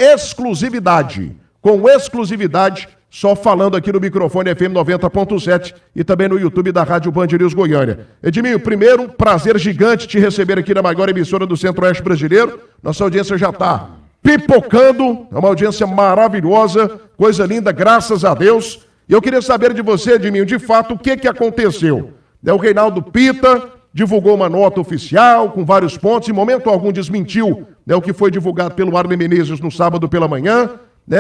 exclusividade, só falando aqui no microfone FM 90.7 e também no YouTube da Rádio Band News Goiânia. Edminho, primeiro, um prazer gigante te receber aqui na maior emissora do Centro-Oeste brasileiro. Nossa audiência já está pipocando, é uma audiência maravilhosa, coisa linda, graças a Deus. E eu queria saber de você, Edminho, de fato, o que aconteceu? O Reinaldo Pita divulgou uma nota oficial com vários pontos, em momento algum desmentiu o que foi divulgado pelo Arlen Menezes no sábado pela manhã,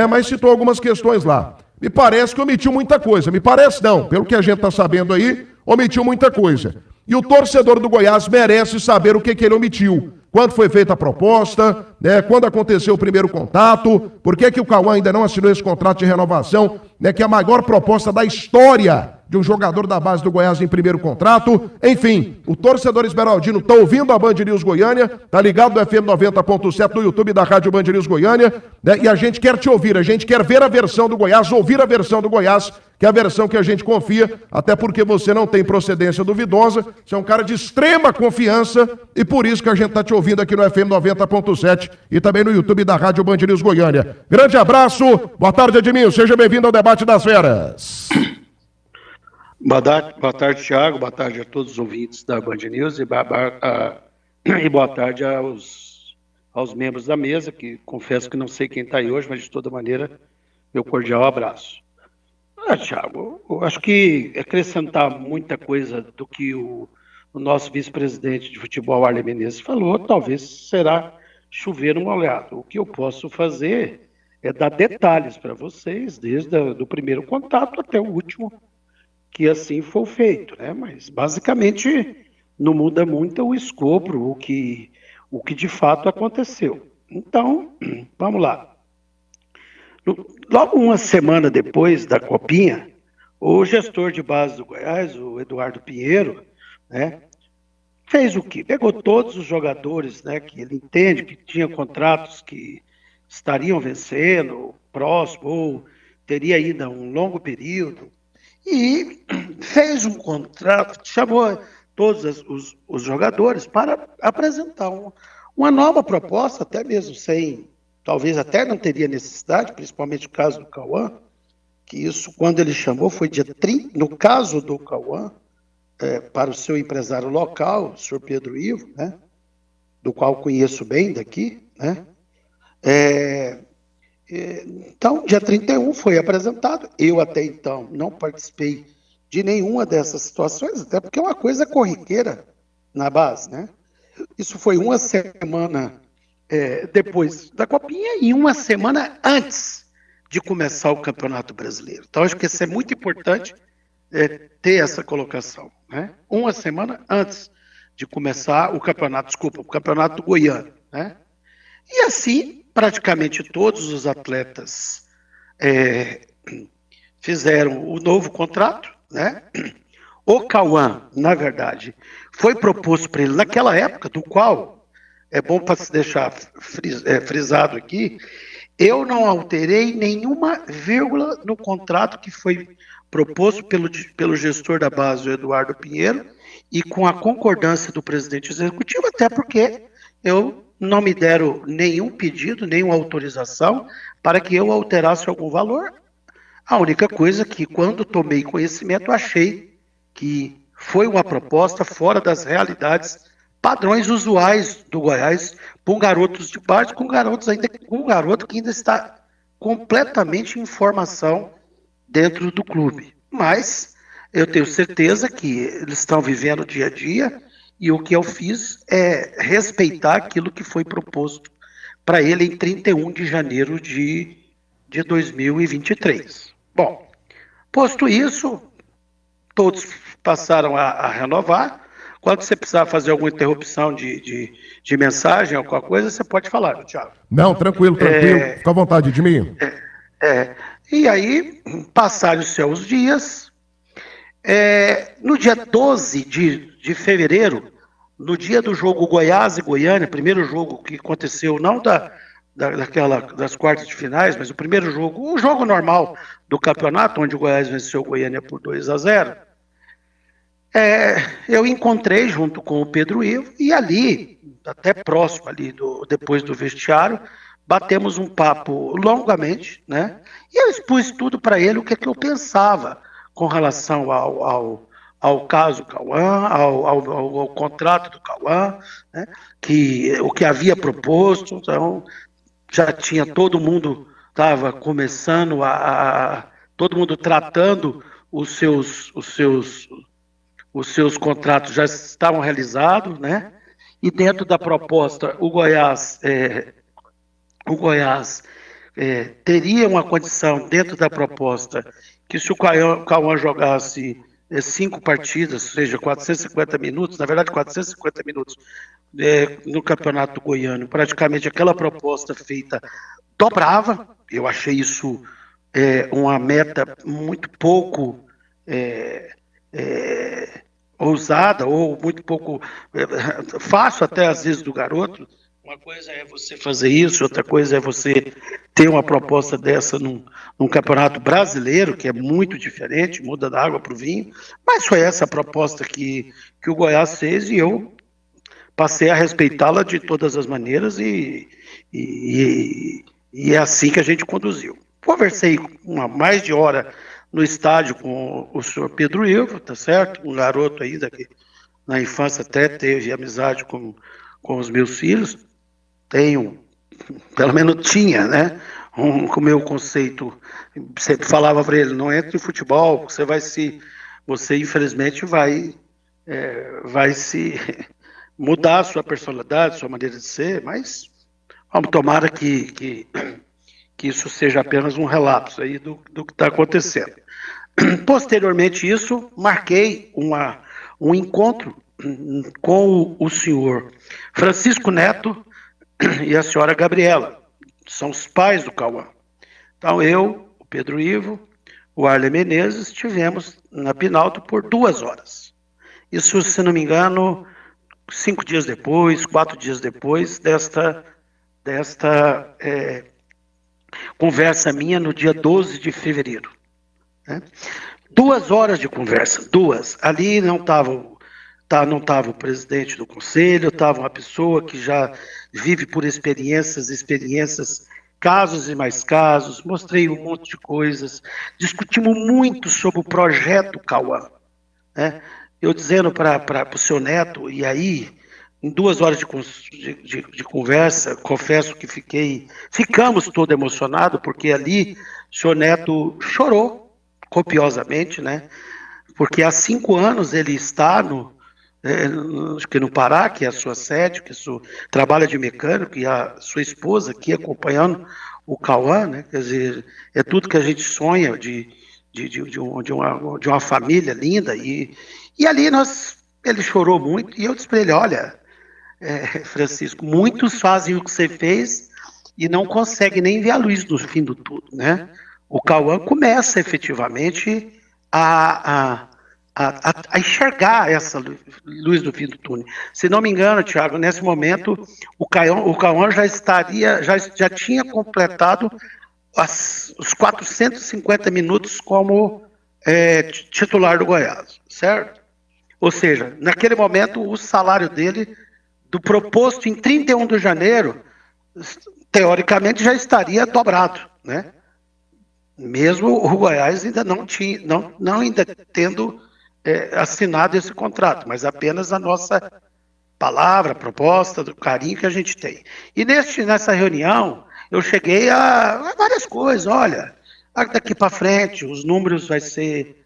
mas citou algumas questões lá. Me parece que omitiu muita coisa. Me parece não, pelo que a gente está sabendo aí, omitiu muita coisa. E o torcedor do Goiás merece saber o que ele omitiu. Quando foi feita a proposta, quando aconteceu o primeiro contato, por que o Cauã ainda não assinou esse contrato de renovação, que é a maior proposta da história de um jogador da base do Goiás em primeiro contrato. Enfim, o torcedor esmeraldino está ouvindo a Band News Goiânia, tá ligado no FM 90.7 no YouTube da Rádio Band News Goiânia, e a gente quer te ouvir, a gente quer ver a versão do Goiás, ouvir a versão do Goiás, que é a versão que a gente confia, até porque você não tem procedência duvidosa, você é um cara de extrema confiança, e por isso que a gente está te ouvindo aqui no FM 90.7 e também no YouTube da Rádio Band News Goiânia. Grande abraço, boa tarde, Edminho, seja bem-vindo ao Debate das Feras. Boa tarde, Thiago, boa tarde a todos os ouvintes da Band News e boa tarde aos membros da mesa, que confesso que não sei quem está aí hoje, mas de toda maneira, meu cordial abraço. Thiago, eu acho que acrescentar muita coisa do que o nosso vice-presidente de futebol, Arlen Menezes, falou, talvez será chover no molhado. O que eu posso fazer é dar detalhes para vocês, desde o primeiro contato até o último, que assim foi feito, Mas basicamente não muda muito o escopo, o que de fato aconteceu. Então, vamos lá. Logo uma semana depois da Copinha, o gestor de base do Goiás, o Eduardo Pinheiro, fez o quê? Pegou todos os jogadores, que ele entende que tinha contratos que estariam vencendo, próximo, ou teria ainda um longo período, e fez um contrato, chamou todos os jogadores para apresentar uma nova proposta, até mesmo talvez até não teria necessidade, principalmente no caso do Cauã, que isso, quando ele chamou, foi dia 30, no caso do Cauã, para o seu empresário local, o senhor Pedro Ivo, do qual conheço bem daqui, Então, dia 31 foi apresentado. Eu, até então, não participei de nenhuma dessas situações, até porque é uma coisa corriqueira na base, Isso foi uma semana depois da Copinha e uma semana antes de começar o Campeonato Brasileiro. Então, acho que isso é muito importante ter essa colocação, Uma semana antes de começar o Campeonato Goiano, E assim, praticamente todos os atletas fizeram o novo contrato, O Cauã, na verdade, foi proposto para ele naquela época, do qual, é bom para se deixar frisado aqui, eu não alterei nenhuma vírgula no contrato que foi proposto pelo gestor da base, o Eduardo Pinheiro, e com a concordância do presidente executivo, até porque não me deram nenhum pedido, nenhuma autorização para que eu alterasse algum valor. A única coisa que, quando tomei conhecimento, achei que foi uma proposta fora das realidades, padrões usuais do Goiás, com garotos de base, com um garoto que ainda está completamente em formação dentro do clube. Mas eu tenho certeza que eles estão vivendo o dia a dia, e o que eu fiz é respeitar aquilo que foi proposto para ele em 31 de janeiro de 2023. Bom, posto isso, todos passaram a renovar. Quando você precisar fazer alguma interrupção de mensagem, alguma coisa, você pode falar, Thiago. Não, tranquilo. Fica à vontade, Edminho. E aí, passaram-se os dias. No dia 12 de fevereiro, no dia do jogo Goiás e Goiânia, primeiro jogo que aconteceu, não das quartas de finais, mas o primeiro jogo, o jogo normal do campeonato, onde o Goiás venceu o Goiânia por 2-0, eu encontrei junto com o Pedro Ivo, e ali, até próximo ali depois do vestiário, batemos um papo longamente, né? E eu expus tudo para ele, o que é que eu pensava com relação ao caso Cauã, ao contrato do Cauã, né? O que havia proposto. Então, já tinha todo mundo, estava começando todo mundo tratando os seus contratos já estavam realizados, né? E dentro da proposta, o Goiás teria uma condição dentro da proposta que se o Cauã jogasse 5 partidas, ou seja, 450 minutos, na verdade 450 minutos no Campeonato Goiano, praticamente aquela proposta feita dobrava. Eu achei isso uma meta muito pouco ousada, ou muito pouco fácil até às vezes do garoto. Uma coisa é você fazer isso, outra coisa é você ter uma proposta dessa num campeonato brasileiro, que é muito diferente, muda da água para o vinho, mas foi essa a proposta que o Goiás fez e eu passei a respeitá-la de todas as maneiras e é assim que a gente conduziu. Conversei mais de hora no estádio com o senhor Pedro Ivo, tá certo? Um garoto ainda que na infância até teve amizade com os meus filhos. Pelo menos tinha, né? Com o meu conceito, sempre falava para ele, não entre em futebol, você infelizmente vai se mudar a sua personalidade, sua maneira de ser, mas tomara que isso seja apenas um relapso aí do que está acontecendo. Posteriormente isso, marquei um encontro com o senhor Francisco Neto e a senhora Gabriela, são os pais do Cauã. Então eu, o Pedro Ivo, o Arlen Menezes, estivemos na Pinalto por 2 horas. Isso, se não me engano, 5 dias depois, 4 dias depois desta conversa minha no dia 12 de fevereiro. Né? 2 horas de conversa, 2. Ali não estava o presidente do conselho, estava uma pessoa que já vive por experiências, casos e mais casos, mostrei um monte de coisas, discutimos muito sobre o projeto Cauã. Né? Eu dizendo para o seu Neto, e aí, em 2 horas de conversa, confesso que ficamos todo emocionados, porque ali o senhor Neto chorou copiosamente, né? Porque há 5 anos ele está acho que no Pará, que é a sua sede, que trabalha de mecânico, e a sua esposa aqui acompanhando o Cauã, né? Quer dizer, é tudo que a gente sonha de uma família linda, e ali ele chorou muito, e eu disse para ele, olha, Francisco, muitos fazem o que você fez e não conseguem nem ver a luz no fim do tudo, né? O Cauã começa efetivamente a enxergar essa luz do fim do túnel. Se não me engano, Thiago, nesse momento o Cauã já tinha completado os 450 minutos como titular do Goiás, certo? Ou seja, naquele momento o salário dele, do proposto em 31 de janeiro, teoricamente já estaria dobrado, né? Mesmo o Goiás ainda não ainda tendo assinado esse contrato, mas apenas a nossa palavra, proposta, do carinho que a gente tem. E nessa reunião, eu cheguei a várias coisas. Olha, daqui para frente, os números vão ser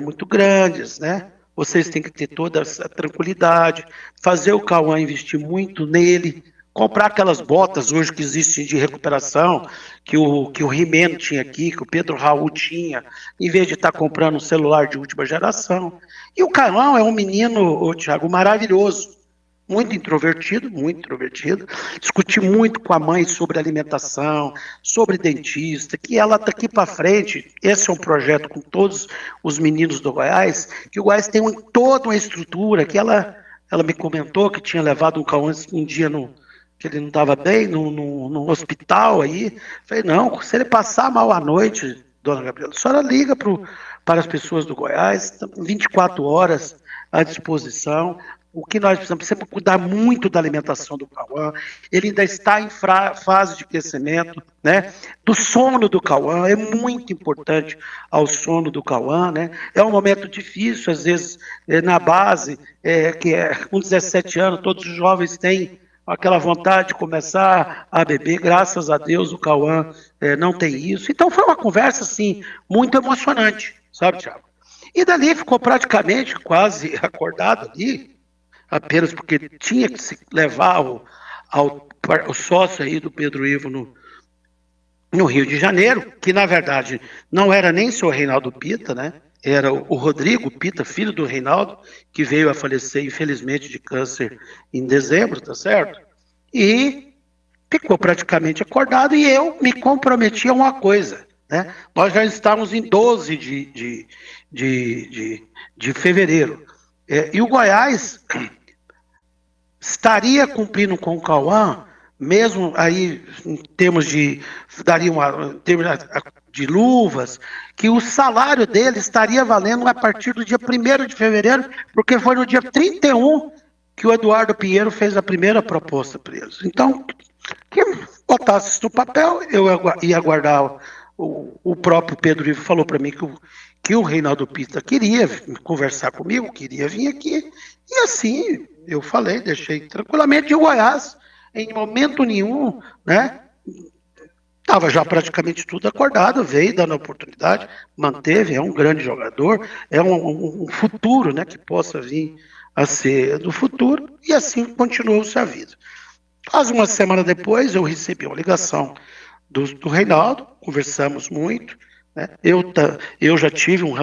muito grandes, né? Vocês têm que ter toda essa tranquilidade, fazer o Cauã investir muito nele, comprar aquelas botas hoje que existem de recuperação, que o He-Man tinha aqui, que o Pedro Raul tinha, em vez de estar comprando um celular de última geração. E o Cauã é um menino, Thiago, maravilhoso, muito introvertido, discuti muito com a mãe sobre alimentação, sobre dentista, que ela daqui para frente, esse é um projeto com todos os meninos do Goiás, que o Goiás tem toda uma estrutura, que ela me comentou que tinha levado um Cauã um dia que ele não estava bem, no hospital aí. Falei, não, se ele passar mal à noite, dona Gabriela, a senhora liga para as pessoas do Goiás, 24 horas à disposição. o que nós precisamos cuidar muito da alimentação do Cauã, ele ainda está em fase de crescimento, né? Do sono do Cauã, é muito importante ao sono do Cauã, né? É um momento difícil, às vezes, na base, com 17 anos, todos os jovens têm aquela vontade de começar a beber, graças a Deus o Cauã não tem isso. Então foi uma conversa, assim, muito emocionante, sabe, Thiago? E dali ficou praticamente quase acordado ali, apenas porque tinha que se levar o sócio aí do Pedro Ivo no Rio de Janeiro, que na verdade não era nem o senhor Reinaldo Pita, né? Era o Rodrigo Pita, filho do Reinaldo, que veio a falecer, infelizmente, de câncer em dezembro, tá certo? E ficou praticamente acordado e eu me comprometi a uma coisa, né? Nós já estávamos em 12 de fevereiro. E o Goiás estaria cumprindo com o Cauã, mesmo aí em termos de de luvas, que o salário dele estaria valendo a partir do dia 1º de fevereiro, porque foi no dia 31 que o Eduardo Pinheiro fez a primeira proposta para eles. Então, que botasse isso no papel, eu ia aguardar. O próprio Pedro Ivo falou para mim que o Reinaldo Pita queria conversar comigo, queria vir aqui, e assim eu falei, deixei tranquilamente. E o Goiás, em momento nenhum, né, estava já praticamente tudo acordado, veio dando oportunidade, manteve, é um grande jogador, é um futuro, né, que possa vir a ser do futuro, e assim continuou-se a vida. Quase uma semana depois, eu recebi uma ligação do Reinaldo, conversamos muito, né? Eu já tive um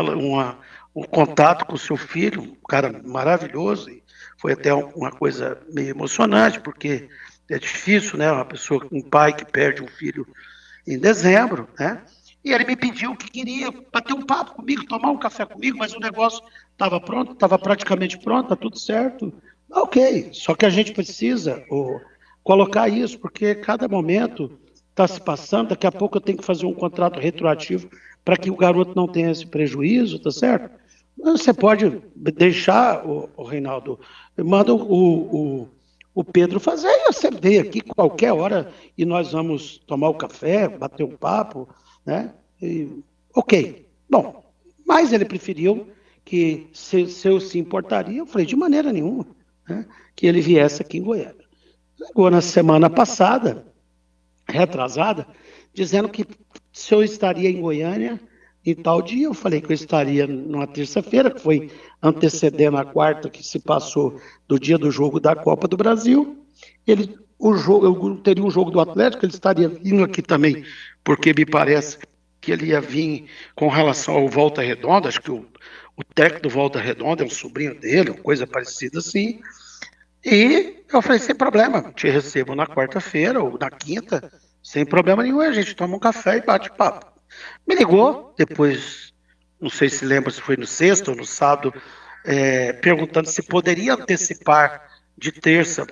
contato com o seu filho, um cara maravilhoso, e foi até uma coisa meio emocionante, porque é difícil, né? Uma pessoa, um pai que perde um filho em dezembro, né? E ele me pediu que queria bater um papo comigo, tomar um café comigo, mas o negócio estava pronto, estava praticamente pronto, está tudo certo. Ok, só que a gente precisa colocar isso, porque cada momento está se passando, daqui a pouco eu tenho que fazer um contrato retroativo para que o garoto não tenha esse prejuízo, tá certo? Você pode deixar, o Reinaldo, manda o Pedro fazer, e você vem aqui qualquer hora e nós vamos tomar o café, bater um papo, né? Ok, bom, mas ele preferiu que se eu se importaria, eu falei, de maneira nenhuma, né, que ele viesse aqui em Goiânia. Chegou na semana passada, retrasada, dizendo que se eu estaria em Goiânia em tal dia, eu falei que eu estaria numa terça-feira, que foi antecedendo a quarta que se passou do dia do jogo da Copa do Brasil. Eu teria um jogo do Atlético, ele estaria vindo aqui também, porque me parece que ele ia vir com relação ao Volta Redonda, acho que o técnico do Volta Redonda é um sobrinho dele, uma coisa parecida assim. E eu falei, sem problema, te recebo na quarta-feira ou na quinta, sem problema nenhum, a gente toma um café e bate papo. Me ligou, depois, não sei se lembra se foi no sexto ou no sábado, perguntando se poderia antecipar de terça,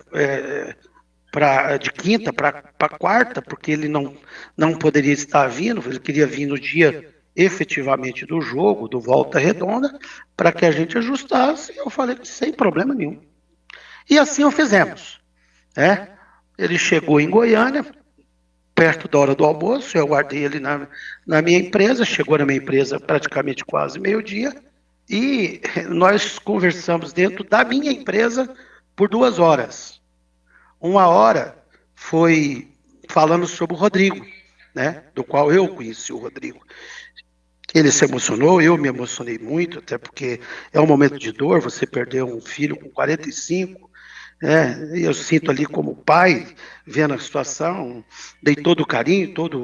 de quinta para quarta, porque ele não poderia estar vindo, ele queria vir no dia efetivamente do jogo, do Volta Redonda, para que a gente ajustasse. Eu falei que sem problema nenhum. E assim o fizemos, né? Ele chegou em Goiânia, perto da hora do almoço, eu aguardei ele na minha empresa, chegou na minha empresa praticamente quase meio-dia, e nós conversamos dentro da minha empresa por 2 horas. 1 hora foi falando sobre o Rodrigo, né? Do qual eu conheci o Rodrigo. Ele se emocionou, eu me emocionei muito, até porque é um momento de dor, você perdeu um filho com 45, eu sinto ali como pai, vendo a situação, dei todo o carinho, toda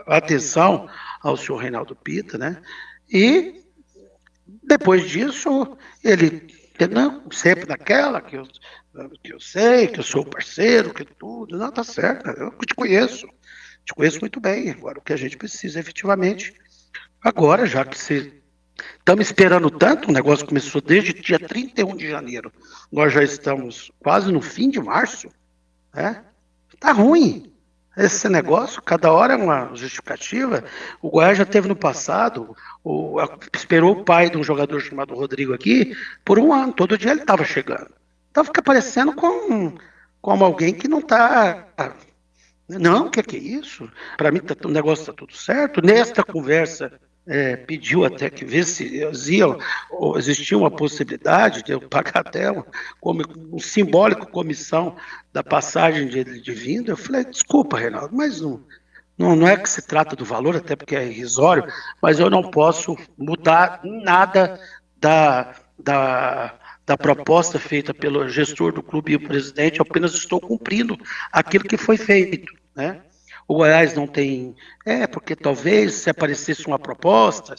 a atenção ao senhor Reinaldo Pita, né? E depois disso, ele, não, sempre naquela, que eu sei, que eu sou parceiro, que tudo, não, tá certo, eu te conheço muito bem, agora o que a gente precisa efetivamente, agora, já que você... Estamos esperando tanto, o negócio começou desde dia 31 de janeiro. Nós já estamos quase no fim de março. Né? Tá ruim esse negócio, cada hora é uma justificativa. O Goiás já teve no passado, esperou o pai de um jogador chamado Rodrigo aqui por 1 ano, todo dia ele estava chegando. Então fica parecendo como alguém que não está. Não, o que é isso? Para mim o negócio está tudo certo. Nesta conversa, pediu até que ver se existia uma possibilidade de eu pagar até um simbólico comissão da passagem de vinda. Eu falei, desculpa, Reinaldo, mas não é que se trata do valor, até porque é irrisório, mas eu não posso mudar nada da proposta feita pelo gestor do clube e o presidente, eu apenas estou cumprindo aquilo que foi feito, né? O Goiás não tem... porque talvez se aparecesse uma proposta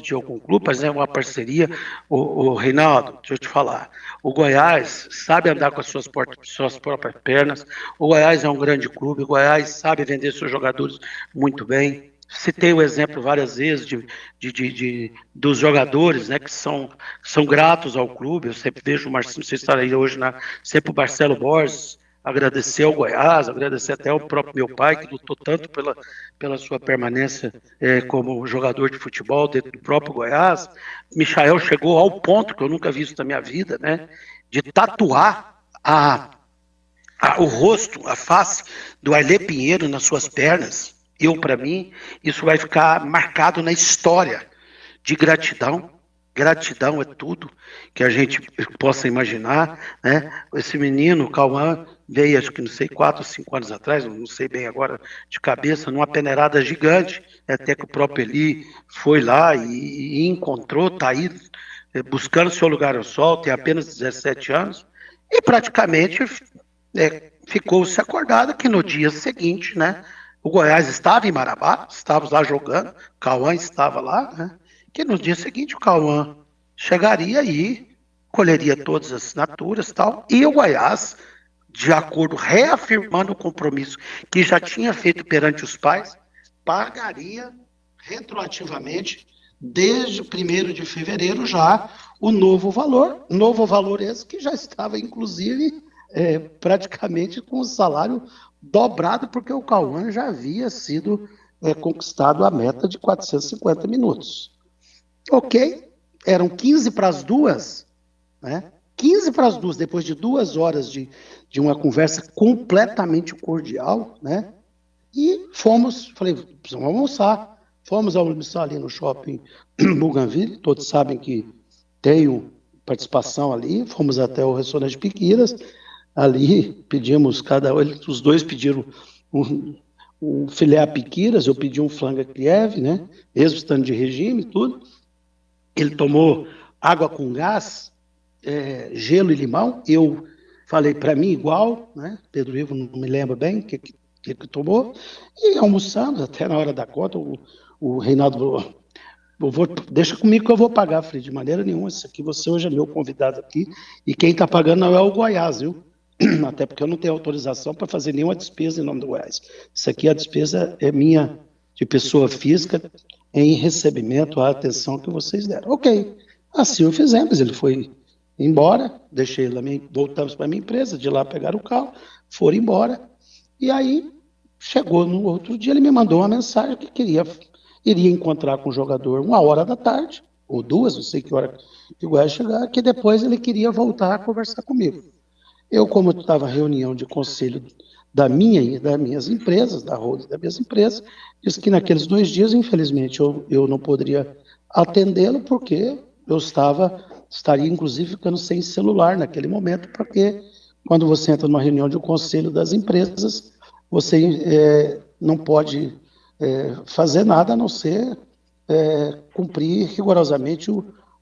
de algum clube, mas é uma parceria. O Reinaldo, deixa eu te falar, o Goiás sabe andar com as suas próprias pernas, o Goiás é um grande clube, o Goiás sabe vender seus jogadores muito bem. Citei o exemplo várias vezes dos jogadores, né, que são gratos ao clube. Eu sempre vejo o Marcinho, você está aí hoje, sempre o Marcelo Borges, agradecer ao Goiás, agradecer até ao próprio meu pai, que lutou tanto pela sua permanência como jogador de futebol dentro do próprio Goiás. Michael chegou ao ponto, que eu nunca vi isso na minha vida, né, de tatuar o rosto, a face do Ailê Pinheiro nas suas pernas. Para mim, isso vai ficar marcado na história de gratidão. Gratidão é tudo que a gente possa imaginar, né? Esse menino, o Cauã, veio, acho que não sei, 4 ou 5 anos atrás, não sei bem agora de cabeça, numa peneirada gigante, até que o próprio Eli foi lá e encontrou, está aí buscando seu lugar ao sol, tem apenas 17 anos, e praticamente ficou-se acordado que no dia seguinte, né, o Goiás estava em Marabá, estávamos lá jogando, o Cauã estava lá, né, que no dia seguinte o Cauã chegaria e colheria todas as assinaturas e tal, e o Goiás, de acordo, reafirmando o compromisso que já tinha feito perante os pais, pagaria retroativamente, desde o 1º de fevereiro já, o novo valor esse que já estava, inclusive, praticamente com o salário dobrado, porque o Cauã já havia sido conquistado a meta de 450 minutos. Ok, eram 15 para as 2, né? 15 para as 2, depois de 2 horas de uma conversa completamente cordial, né? E falei, precisamos almoçar. Fomos almoçar ali no shopping Bougainville, todos sabem que tenho participação ali, fomos até o restaurante Piquiras, ali pedimos, os dois pediram um filé a Piquiras, eu pedi um flanga Kiev, né? Mesmo estando de regime e tudo. Ele tomou água com gás, gelo e limão. Eu falei para mim igual, né? Pedro Ivo não me lembra bem o que tomou. E almoçando, até na hora da conta, o Reinaldo falou, deixa comigo que eu vou pagar. Falei, de maneira nenhuma, isso aqui você hoje é meu convidado aqui, e quem está pagando não é o Goiás, viu? Até porque eu não tenho autorização para fazer nenhuma despesa em nome do Goiás. Isso aqui, a despesa é minha, de pessoa física, em recebimento à atenção que vocês deram. Ok, assim o fizemos, ele foi embora, voltamos para a minha empresa, de lá pegaram o carro, foram embora, e aí chegou no outro dia, ele me mandou uma mensagem que iria encontrar com o jogador 1h da tarde, ou 2, não sei que hora que o Goiás chegar, que depois ele queria voltar a conversar comigo. Eu, como estava em reunião de conselho das minhas empresas, da holding das minhas empresas, disse que naqueles 2 dias, infelizmente, eu não poderia atendê-lo, porque eu estaria, inclusive, ficando sem celular naquele momento, porque quando você entra numa reunião de um conselho das empresas, você não pode fazer nada a não ser cumprir rigorosamente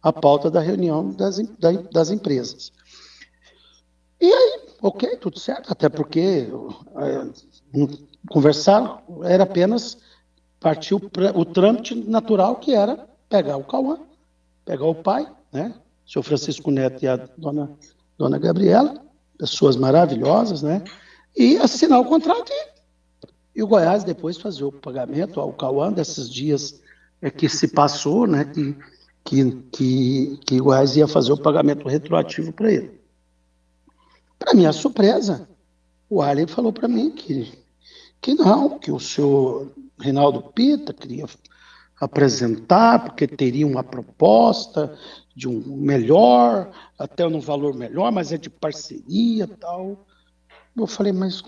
a pauta da reunião das empresas. E aí, ok, tudo certo, até porque conversar era apenas partir o trâmite natural, que era pegar o Cauã, pegar o pai, né, o senhor Francisco Neto e a dona Gabriela, pessoas maravilhosas, né, e assinar o contrato e o Goiás depois fazer o pagamento ao Cauã desses dias que se passou, né, que o Goiás ia fazer o pagamento retroativo para ele. Para minha surpresa, o Arley falou para mim que não, que o senhor Reinaldo Pita queria apresentar, porque teria uma proposta de um melhor, até num valor melhor, mas é de parceria e tal. Eu falei, mas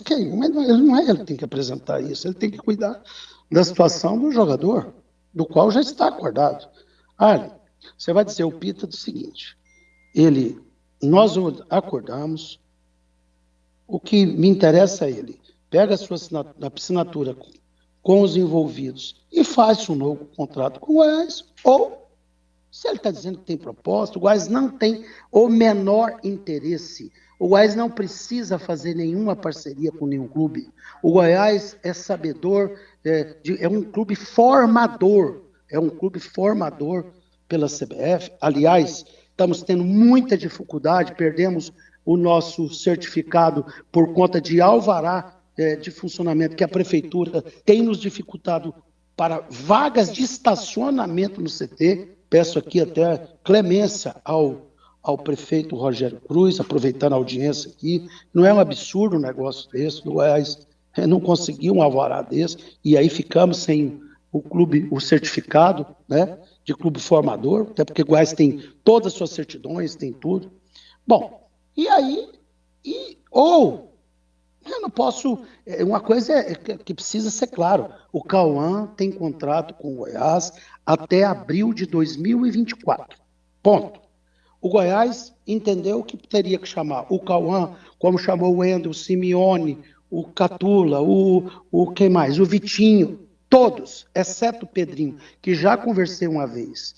quem? Mas não é ele que tem que apresentar isso, ele tem que cuidar da situação do jogador, do qual já está acordado. Você vai dizer o Pita do seguinte, nós acordamos, o que me interessa é ele, pega a sua assinatura com os envolvidos e faz um novo contrato com o Goiás, ou, se ele está dizendo que tem proposta, o Goiás não tem o menor interesse. O Goiás não precisa fazer nenhuma parceria com nenhum clube. O Goiás é sabedor, é um clube formador, pela CBF. Aliás, estamos tendo muita dificuldade, perdemos o nosso certificado por conta de alvará de funcionamento que a prefeitura tem nos dificultado para vagas de estacionamento no CT. Peço aqui até clemência ao prefeito Rogério Cruz, aproveitando a audiência aqui. Não é um absurdo um negócio desse, o Goiás não conseguiu um alvará desse, e aí ficamos sem o certificado, né, de clube formador, até porque o Goiás tem todas as suas certidões, tem tudo. Bom, e aí, eu não posso, uma coisa que precisa ser claro, o Cauã tem contrato com o Goiás até abril de 2024, ponto. O Goiás entendeu que teria que chamar o Cauã, como chamou o Wendel, o Simeone, o Catula, quem mais? O Vitinho, todos, exceto o Pedrinho, que já conversei uma vez.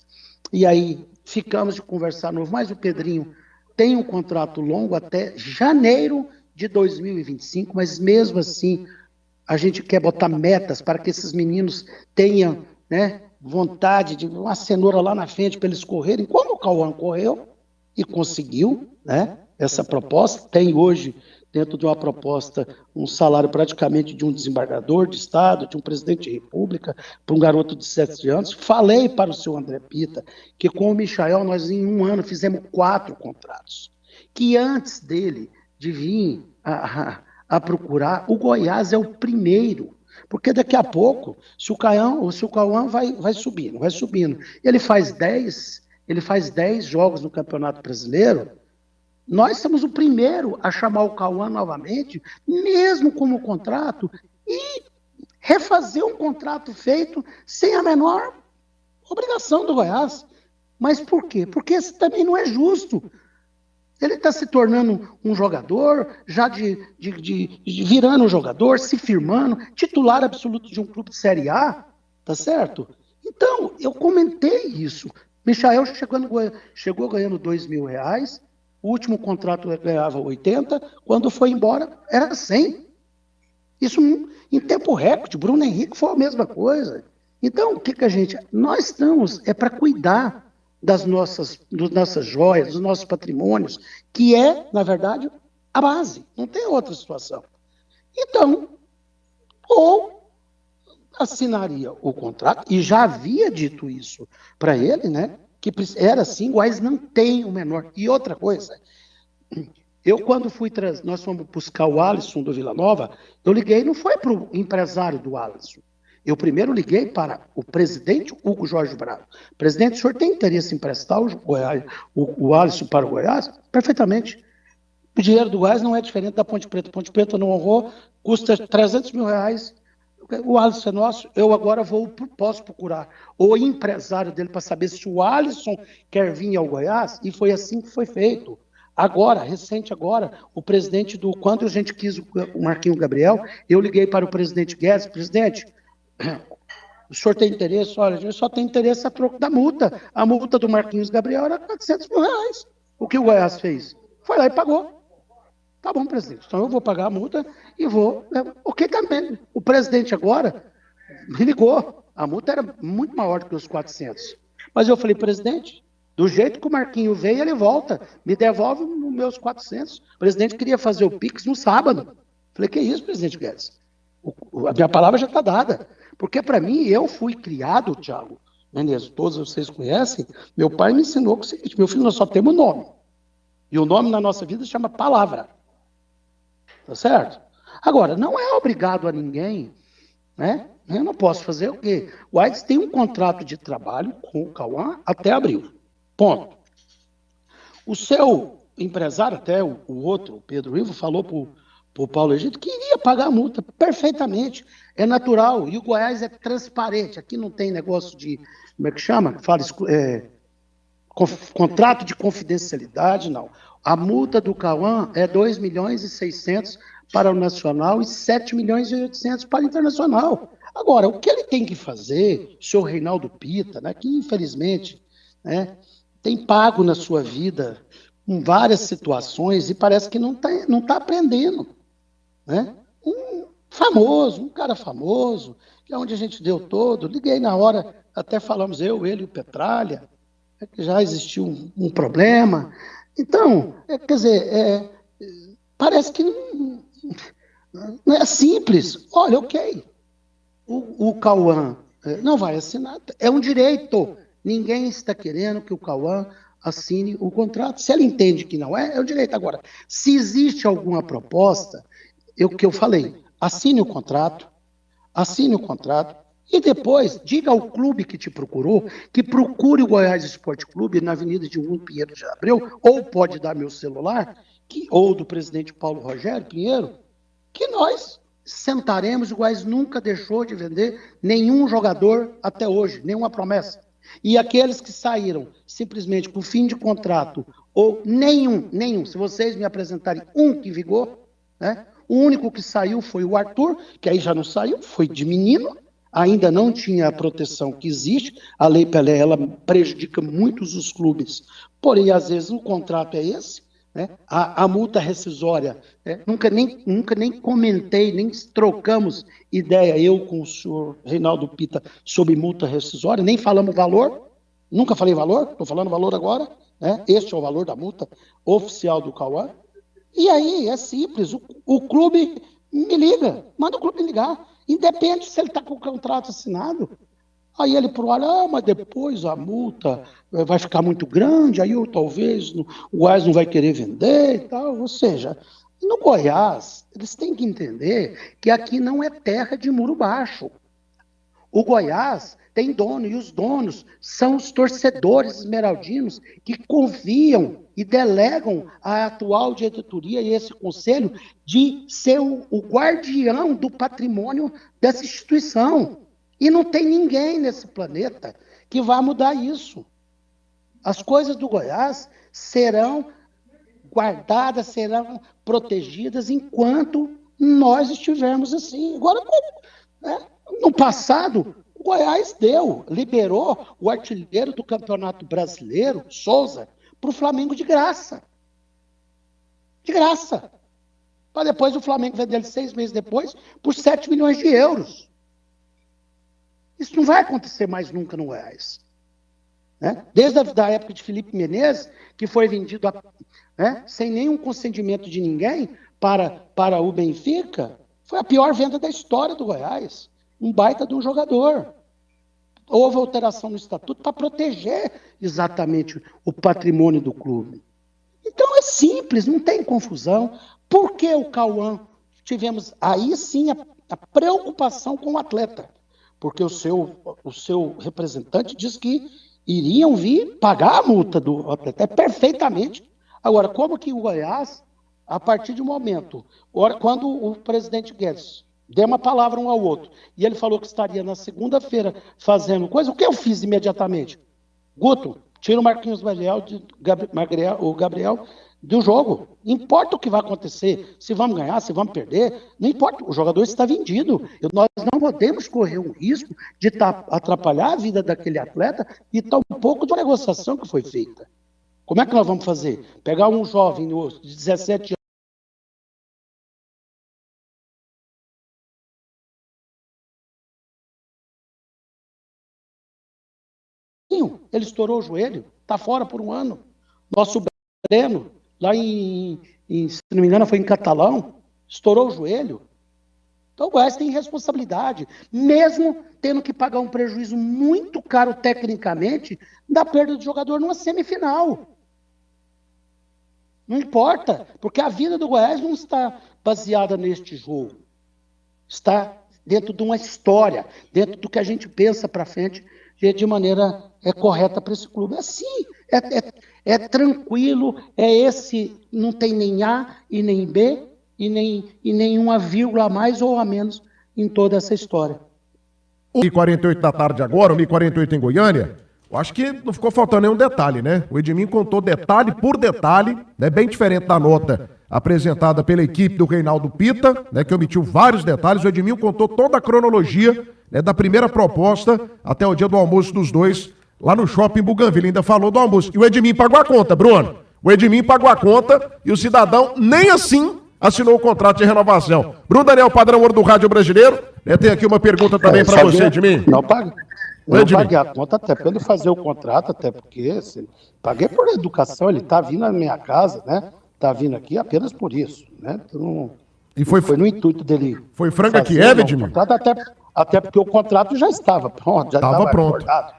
E aí ficamos de conversar novo, mas o Pedrinho tem um contrato longo até janeiro de 2025, mas mesmo assim a gente quer botar metas para que esses meninos tenham, né, vontade de uma cenoura lá na frente para eles correrem, como o Cauã correu e conseguiu, né, essa proposta. Tem hoje, dentro de uma proposta, um salário praticamente de um desembargador de Estado, de um presidente de república, para um garoto de 7 anos. Falei para o seu André Pita que com o Michael nós em um ano fizemos 4 contratos, que antes dele de vir a procurar, o Goiás é o primeiro, porque daqui a pouco, se o Cauã vai subindo, ele faz 10 jogos no Campeonato Brasileiro, nós somos o primeiro a chamar o Cauã novamente, mesmo com o contrato, e refazer um contrato feito sem a menor obrigação do Goiás. Mas por quê? Porque esse também não é justo. Ele está se tornando um jogador, já virando um jogador, se firmando, titular absoluto de um clube de Série A, tá certo? Então, eu comentei isso. Michael chegou ganhando R$2.000, o último contrato ele ganhava 80, quando foi embora era 100. Isso em tempo recorde. Bruno Henrique foi a mesma coisa. Então, o que a gente... Nós estamos para cuidar das nossas joias, dos nossos patrimônios, que é, na verdade, a base. Não tem outra situação. Então, ou assinaria o contrato, e já havia dito isso para ele, né? Que era assim, Goiás não tem o menor. E outra coisa, quando nós fomos buscar o Alisson do Vila Nova, eu liguei, não foi para o empresário do Alisson. Eu primeiro liguei para o presidente Hugo Jorge Bravo. Presidente, o senhor tem interesse em emprestar o Alisson para o Goiás? Perfeitamente. O dinheiro do Goiás não é diferente da Ponte Preta. Ponte Preta não honrou, custa R$300 mil. O Alisson é nosso, eu agora posso procurar o empresário dele para saber se o Alisson quer vir ao Goiás, e foi assim que foi feito. Agora, o presidente quando a gente quis o Marquinhos Gabriel, eu liguei para o presidente Guedes, presidente, o senhor tem interesse? Olha, a gente só tem interesse a troco da multa. A multa do Marquinhos Gabriel era R$400 mil. O que o Goiás fez? Foi lá e pagou. Tá bom, presidente, então eu vou pagar a multa e vou... O que também? O presidente agora me ligou. A multa era muito maior do que os 400. Mas eu falei, presidente, do jeito que o Marquinho veio, ele volta. Me devolve os meus 400. O presidente queria fazer o Pix no sábado. Falei, que isso, presidente Guedes? A minha palavra já está dada. Porque, para mim, eu fui criado, Thiago Menezes, todos vocês conhecem, meu pai me ensinou o seguinte, meu filho, nós só temos nome. E o nome na nossa vida se chama palavra. Tá certo? Agora, não é obrigado a ninguém, né, Eu não posso fazer o quê? O Goiás tem um contrato de trabalho com o Cauã até abril. Ponto. O seu empresário, até o outro, o Pedro Ivo, falou para o Paulo Egito que iria pagar a multa perfeitamente. É natural. E o Goiás é transparente. Aqui não tem negócio de, como é que chama? Fala, contrato de confidencialidade, não. A multa do Cauã é 2 milhões e 600 para o nacional e 7 milhões e 800 para o internacional. Agora, o que ele tem que fazer, o senhor Reinaldo Pita, né, que infelizmente, né, tem pago na sua vida em várias situações e parece que não tá aprendendo, né? Um cara famoso, que é onde a gente deu todo, liguei na hora, até falamos ele e o Petralha, que já existiu um problema. Então, quer dizer, parece que não é simples. Olha, ok, o Cauã não vai assinar, é um direito. Ninguém está querendo que o Cauã assine o contrato. Se ele entende que não é, é o direito. Agora, se existe alguma proposta, que eu falei, assine o contrato, e depois diga ao clube que te procurou, que procure o Goiás Esporte Clube na Avenida de Pinheiro de Abreu, ou pode dar meu celular, ou do presidente Paulo Rogério Pinheiro, que nós sentaremos. O Goiás nunca deixou de vender nenhum jogador até hoje, nenhuma promessa. E aqueles que saíram simplesmente por fim de contrato, ou nenhum, se vocês me apresentarem um que vigor, né? O único que saiu foi o Arthur, que aí já não saiu, foi de menino, ainda não tinha a proteção que existe. A Lei Pelé, ela prejudica muitos os clubes, porém, às vezes, o contrato é esse, né? A multa rescisória, nunca nem comentei, nem trocamos ideia, eu com o senhor Reinaldo Pita, sobre multa rescisória, nem falamos valor, nunca falei valor, estou falando valor agora, né? Este é o valor da multa oficial do Cauã. E aí, é simples, o clube me liga, manda o clube me ligar, independe se ele está com o contrato assinado. Aí ele olha, mas depois a multa vai ficar muito grande, aí talvez o Goiás não vai querer vender e tal. Ou seja, no Goiás, eles têm que entender que aqui não é terra de muro baixo. O Goiás tem dono, e os donos são os torcedores esmeraldinos que confiam e delegam a atual diretoria e esse conselho de ser o guardião do patrimônio dessa instituição. E não tem ninguém nesse planeta que vá mudar isso. As coisas do Goiás serão guardadas, serão protegidas enquanto nós estivermos assim. Agora, né? No passado, o Goiás liberou o artilheiro do Campeonato Brasileiro, Souza, para o Flamengo de graça. De graça. Para depois o Flamengo vender ele 6 meses depois por 7 milhões de euros. Isso não vai acontecer mais nunca no Goiás. Né? Desde a época de Felipe Menezes, que foi vendido sem nenhum consentimento de ninguém para o Benfica, foi a pior venda da história do Goiás. Um baita de um jogador. Houve alteração no estatuto para proteger exatamente o patrimônio do clube. Então é simples, não tem confusão. Por que o Cauã? Tivemos aí sim a preocupação com o atleta. Porque o seu representante disse que iriam vir pagar a multa do atleta. É perfeitamente. Agora, como que o Goiás, a partir de um momento, quando o presidente Guedes deu uma palavra um ao outro, e ele falou que estaria na segunda-feira fazendo coisa, o que eu fiz imediatamente? Guto, tira o Marquinhos o Gabriel do jogo. Não importa o que vai acontecer, se vamos ganhar, se vamos perder, não importa, o jogador está vendido. Nós não podemos correr um risco de atrapalhar a vida daquele atleta e tal um pouco da negociação que foi feita. Como é que nós vamos fazer? Pegar um jovem de 17 anos, ele estourou o joelho, está fora por um ano. Nosso Breno, lá se não me engano, foi em Catalão, estourou o joelho. Então o Goiás tem responsabilidade, mesmo tendo que pagar um prejuízo muito caro tecnicamente da perda do jogador numa semifinal. Não importa, porque a vida do Goiás não está baseada neste jogo. Está dentro de uma história, dentro do que a gente pensa para frente de maneira correta para esse clube. É assim, é tranquilo, não tem nem A e nem B e nenhuma vírgula a mais ou a menos em toda essa história. 1h48 da tarde agora, 1h48 em Goiânia. Eu acho que não ficou faltando nenhum detalhe, né? O Edminho contou detalhe por detalhe, né? Bem diferente da nota apresentada pela equipe do Reinaldo Pita, né? Que omitiu vários detalhes. O Edminho contou toda a cronologia, né? Da primeira proposta até o dia do almoço dos dois, lá no Shopping Bougainville. Ainda falou do almoço. E o Edminho pagou a conta, Bruno. O Edminho pagou a conta e o cidadão nem assim assinou o contrato de renovação. Bruno Daniel, padrão ouro do rádio brasileiro. Tem aqui uma pergunta também para você, Edminho. Não paguei a conta, até para ele fazer o contrato, até porque assim, paguei por educação, ele está vindo na minha casa, né? Está vindo aqui apenas por isso, né? Então, e foi no intuito dele. Foi franca que é, Edminho? Até porque o contrato já estava pronto, já estava pronto. Acordado.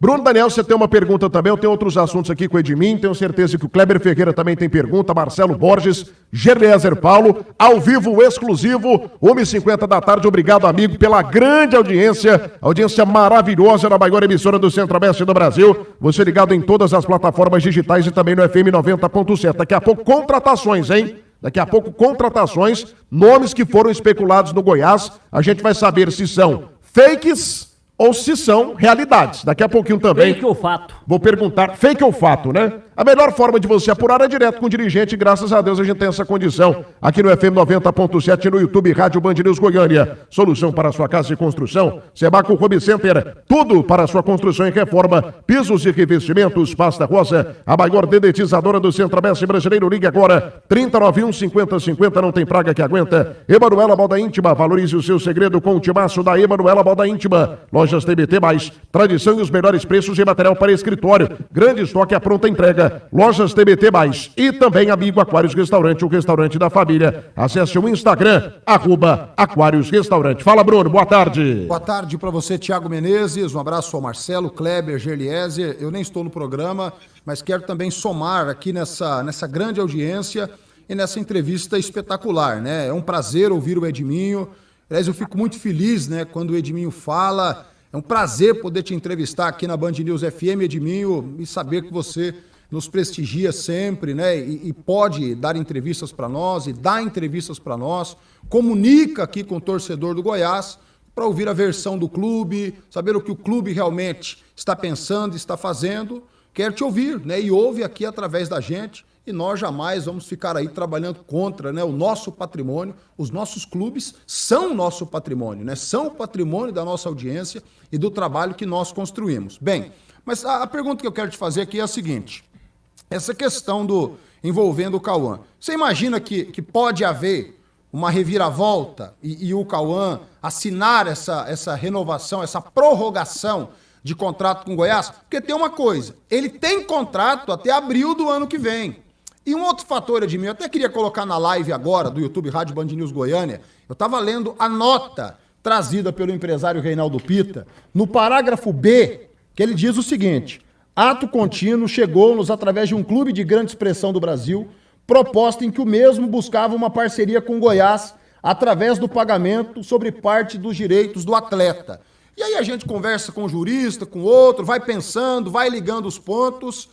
Bruno Daniel, você tem uma pergunta também, eu tenho outros assuntos aqui com o Edminho, tenho certeza que o Kleber Ferreira também tem pergunta, Marcelo Borges, Gerliezer Paulo, ao vivo, exclusivo, 1h50 da tarde, obrigado amigo pela grande audiência maravilhosa na maior emissora do Centro-Oeste do Brasil, você ligado em todas as plataformas digitais e também no FM 90.7, daqui a pouco contratações, hein? Daqui a pouco contratações, nomes que foram especulados no Goiás, a gente vai saber se são fakes ou se são realidades. Daqui a pouquinho também. Fake ou fato? Vou perguntar, fake ou fato, né? A melhor forma de você apurar é direto com o dirigente, e graças a Deus a gente tem essa condição aqui no FM 90.7 no YouTube, Rádio Band News Goiânia. Solução para a sua casa de construção, Sebaco Home Center, tudo para a sua construção e reforma, pisos e revestimentos, pasta rosa, a maior dedetizadora do Centro-Oeste brasileiro. Ligue agora, 3091-5050, não tem praga que aguenta. Emanuela Moda Íntima, valorize o seu segredo com o timaço da Emanuela Moda Íntima. Lojas TBT+, tradição e os melhores preços de material para escritório. Grande estoque à pronta entrega. Lojas TBT+. E também Amigo Aquários Restaurante, o restaurante da família. Acesse o Instagram, @Aquários Restaurante. Fala, Bruno, boa tarde. Boa tarde para você, Thiago Menezes. Um abraço ao Marcelo, Kleber, Gerliezer. Eu nem estou no programa, mas quero também somar aqui nessa grande audiência e nessa entrevista espetacular, né? É um prazer ouvir o Edminho. Aliás, eu fico muito feliz, né, quando o Edminho fala. É um prazer poder te entrevistar aqui na Band News FM, Edminho, e saber que você nos prestigia sempre, né? E pode dar entrevistas para nós, e dá entrevistas para nós, comunica aqui com o torcedor do Goiás para ouvir a versão do clube, saber o que o clube realmente está pensando, está fazendo. Quer te ouvir, né? E ouve aqui através da gente. E nós jamais vamos ficar aí trabalhando contra, né, o nosso patrimônio. Os nossos clubes são o nosso patrimônio, né? São o patrimônio da nossa audiência e do trabalho que nós construímos. Bem, mas a pergunta que eu quero te fazer aqui é a seguinte. Essa questão envolvendo o Cauã. Você imagina que pode haver uma reviravolta e o Cauã assinar essa renovação, essa prorrogação de contrato com o Goiás? Porque tem uma coisa, ele tem contrato até abril do ano que vem. E um outro fator, Edmilson, eu até queria colocar na live agora do YouTube Rádio Band News Goiânia, eu estava lendo a nota trazida pelo empresário Reinaldo Pita, no parágrafo B, que ele diz o seguinte: ato contínuo chegou-nos através de um clube de grande expressão do Brasil, proposta em que o mesmo buscava uma parceria com o Goiás através do pagamento sobre parte dos direitos do atleta. E aí a gente conversa com um jurista, com outro, vai pensando, vai ligando os pontos.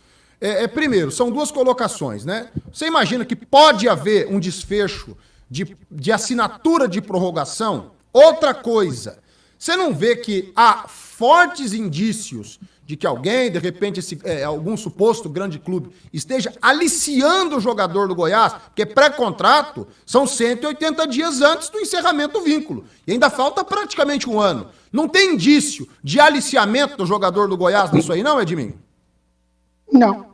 Primeiro, são duas colocações, né? Você imagina que pode haver um desfecho de assinatura de prorrogação? Outra coisa, você não vê que há fortes indícios de que alguém, de repente, algum suposto grande clube, esteja aliciando o jogador do Goiás, porque pré-contrato são 180 dias antes do encerramento do vínculo. E ainda falta praticamente um ano. Não tem indício de aliciamento do jogador do Goiás nisso aí, não, Edminho? Não.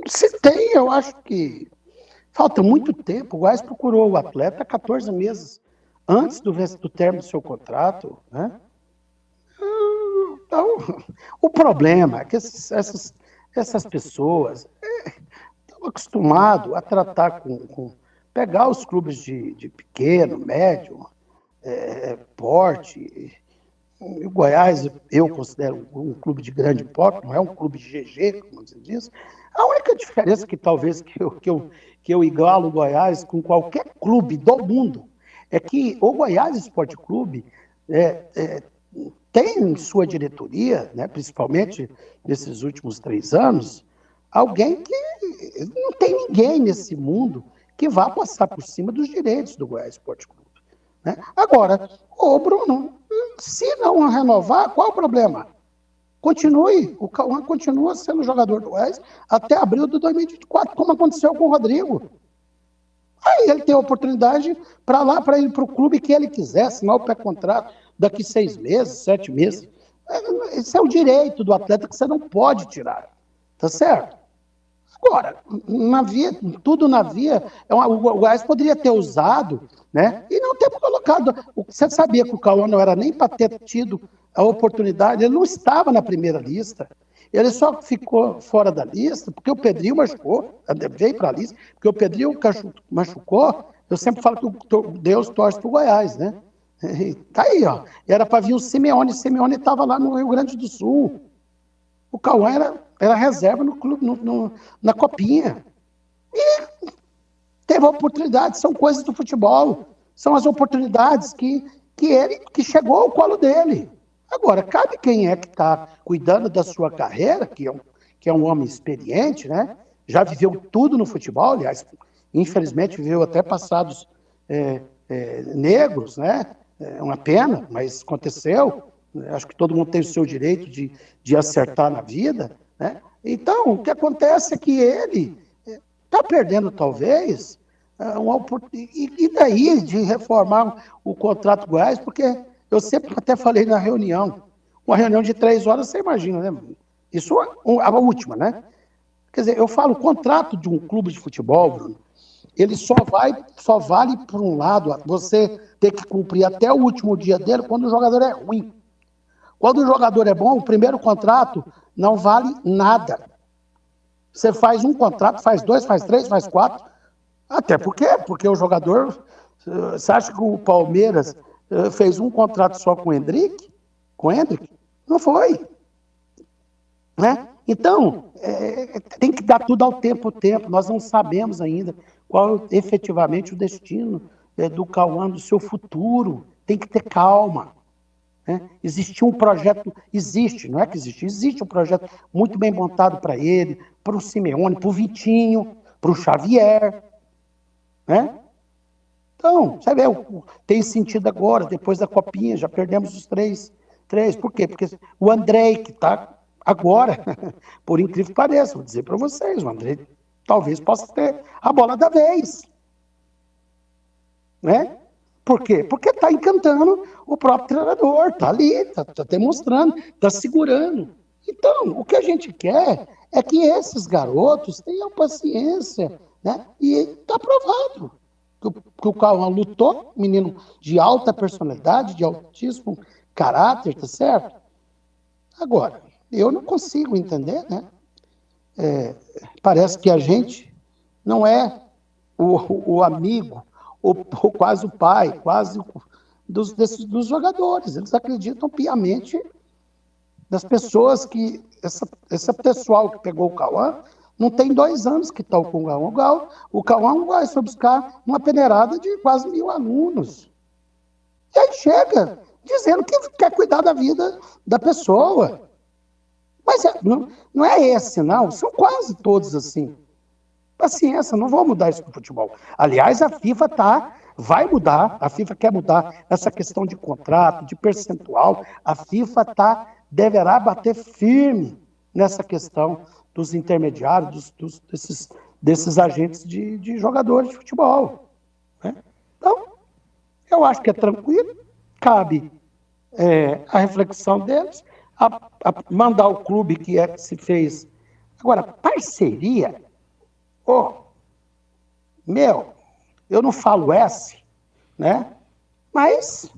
Se tem, eu acho que falta muito tempo. O Goiás procurou o atleta 14 meses antes do término do seu contrato, né? Então, o problema é que essas pessoas estão acostumadas a tratar pegar os clubes de pequeno, médio, porte. O Goiás, eu considero um clube de grande porte, não é um clube de GG, como você diz. A única diferença que talvez que eu igualo o Goiás com qualquer clube do mundo é que o Goiás Esporte Clube tem em sua diretoria, né, principalmente nesses últimos 3 anos, alguém que não tem ninguém nesse mundo que vá passar por cima dos direitos do Goiás Esporte Clube. Né? Agora, ô Bruno, se não renovar, qual o problema? Continue, o Cauã continua sendo jogador do Goiás até abril de 2024, como aconteceu com o Rodrigo. Aí ele tem a oportunidade para ir para o clube que ele quiser, assinar o pré-contrato daqui 6 meses, 7 meses. Esse é o direito do atleta que você não pode tirar. Tá certo? Agora, tudo na via, o Goiás poderia ter usado, né? E não ter colocado. Você sabia que o Cauã não era nem para ter tido a oportunidade, ele não estava na primeira lista. Ele só ficou fora da lista porque o Pedrinho machucou, veio para a lista, porque o Pedrinho machucou. Eu sempre falo que Deus torce para o Goiás, né? E tá aí, ó. Era para vir o Simeone estava lá no Rio Grande do Sul. O Cauã era reserva no clube, na copinha. E teve a oportunidade, são coisas do futebol, são as oportunidades que chegou ao colo dele. Agora, cabe quem é que está cuidando da sua carreira, que é um homem experiente, né? Já viveu tudo no futebol, aliás, infelizmente viveu até passados negros, né? É uma pena, mas aconteceu. Acho que todo mundo tem o seu direito de acertar na vida, né? Então, o que acontece é que ele está perdendo, talvez, uma oportunidade. E daí de reformar o contrato Goiás, porque eu sempre até falei na reunião, uma reunião de 3 horas, você imagina, né? Isso é a última, né? Quer dizer, eu falo, o contrato de um clube de futebol, Bruno, ele só vale por um lado, você tem que cumprir até o último dia dele quando o jogador é ruim. Quando o jogador é bom, o primeiro contrato não vale nada. Você faz um contrato, faz 2, faz 3, faz 4. Até porque o jogador... Você acha que o Palmeiras fez um contrato só com o Hendrick? Com o Hendrick? Não foi. Né? Então, tem que dar tudo ao tempo. Nós não sabemos ainda qual é efetivamente o destino do Cauã, do seu futuro. Tem que ter calma. Existia um projeto, não é que existe um projeto muito bem montado para ele, para o Simeone, para o Vitinho, para o Xavier, né? Então, sabe, tem sentido agora, depois da Copinha, já perdemos os três, por quê? Porque o Andrei, que está agora, por incrível que pareça, vou dizer para vocês, o Andrei talvez possa ter a bola da vez, né? Por quê? Porque está encantando o próprio treinador, está ali, está demonstrando, está segurando. Então, o que a gente quer é que esses garotos tenham paciência, né? E está provado que o Cauã lutou, menino de alta personalidade, de altíssimo caráter, tá certo? Agora, eu não consigo entender, né? Parece que a gente não é o amigo, ou quase o pai, quase dos jogadores. Eles acreditam piamente das pessoas que... Essa pessoal que pegou o Cauã não tem 2 anos que está com o Cauã. O Cauã vai buscar uma peneirada de quase 1.000 alunos. E aí chega dizendo que quer cuidar da vida da pessoa. Mas não é esse, não. São quase todos assim. Paciência, não vou mudar isso para o futebol. Aliás, a FIFA vai mudar, a FIFA quer mudar essa questão de contrato, de percentual. A FIFA deverá bater firme nessa questão dos intermediários, desses agentes de jogadores de futebol. Né? Então, eu acho que é tranquilo, cabe a reflexão deles, a mandar o clube que se fez. Agora, parceria... eu não falo né? Mas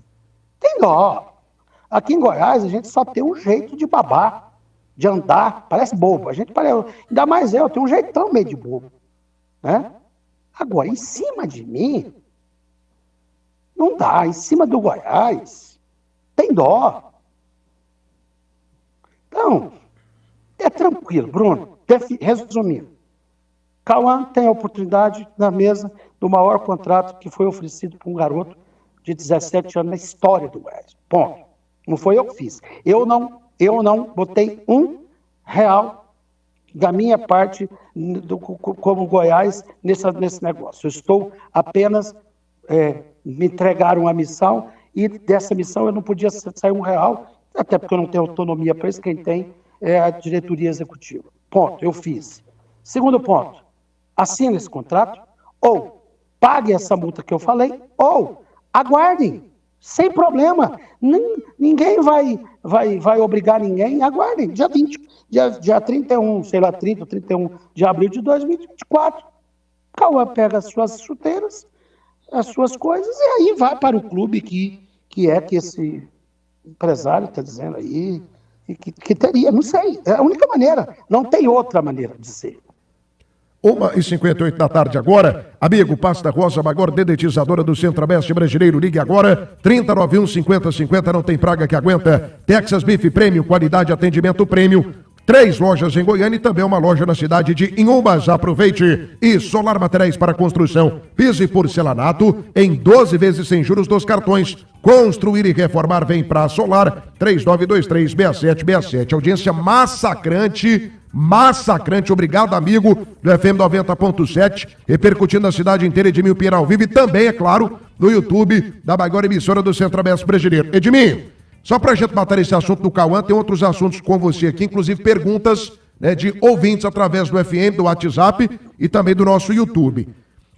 tem dó. Aqui em Goiás, a gente só tem um jeito de babar, de andar, parece bobo. Ainda mais eu tenho um jeitão meio de bobo. Né? Agora, em cima de mim, não dá. Em cima do Goiás, tem dó. Então, é tranquilo, Bruno. Resumindo. Cauã tem a oportunidade na mesa do maior contrato que foi oferecido para um garoto de 17 anos na história do Goiás. Ponto. Não foi eu que fiz. Eu não botei R$1 da minha parte como Goiás nesse negócio. Eu estou apenas, me entregaram uma missão e dessa missão eu não podia sair R$1, até porque eu não tenho autonomia para isso, quem tem é a diretoria executiva. Ponto, eu fiz. Segundo ponto, assine esse contrato, ou pague essa multa que eu falei, ou aguardem, sem problema. Ninguém vai obrigar ninguém, aguardem, dia 31, sei lá, 30 ou 31 de abril de 2024. Cauã pega as suas chuteiras, as suas coisas, e aí vai para o clube que esse empresário está dizendo aí, que teria, não sei, é a única maneira, não tem outra maneira de ser. 1h58 da tarde agora. Amigo, Pasta Rosa, maior dedetizadora do Centro-Oeste brasileiro. Ligue agora, 3091-5050, não tem praga que aguenta. Texas Beef Premium, qualidade, atendimento premium. 3 lojas em Goiânia e também uma loja na cidade de Inhumas. Aproveite. E Solar Materiais para Construção, piso e porcelanato em 12 vezes sem juros dos cartões. Construir e reformar, vem pra Solar, 3923-6767. Audiência massacrante. Obrigado, amigo do FM 90.7, repercutindo na cidade inteira. Edmil Pinheiro ao vivo e também, é claro, no YouTube da maior emissora do Centro-Oeste brasileiro. Edmil, só pra gente matar esse assunto do Cauã, tem outros assuntos com você aqui, inclusive perguntas, né, de ouvintes através do FM, do WhatsApp e também do nosso YouTube.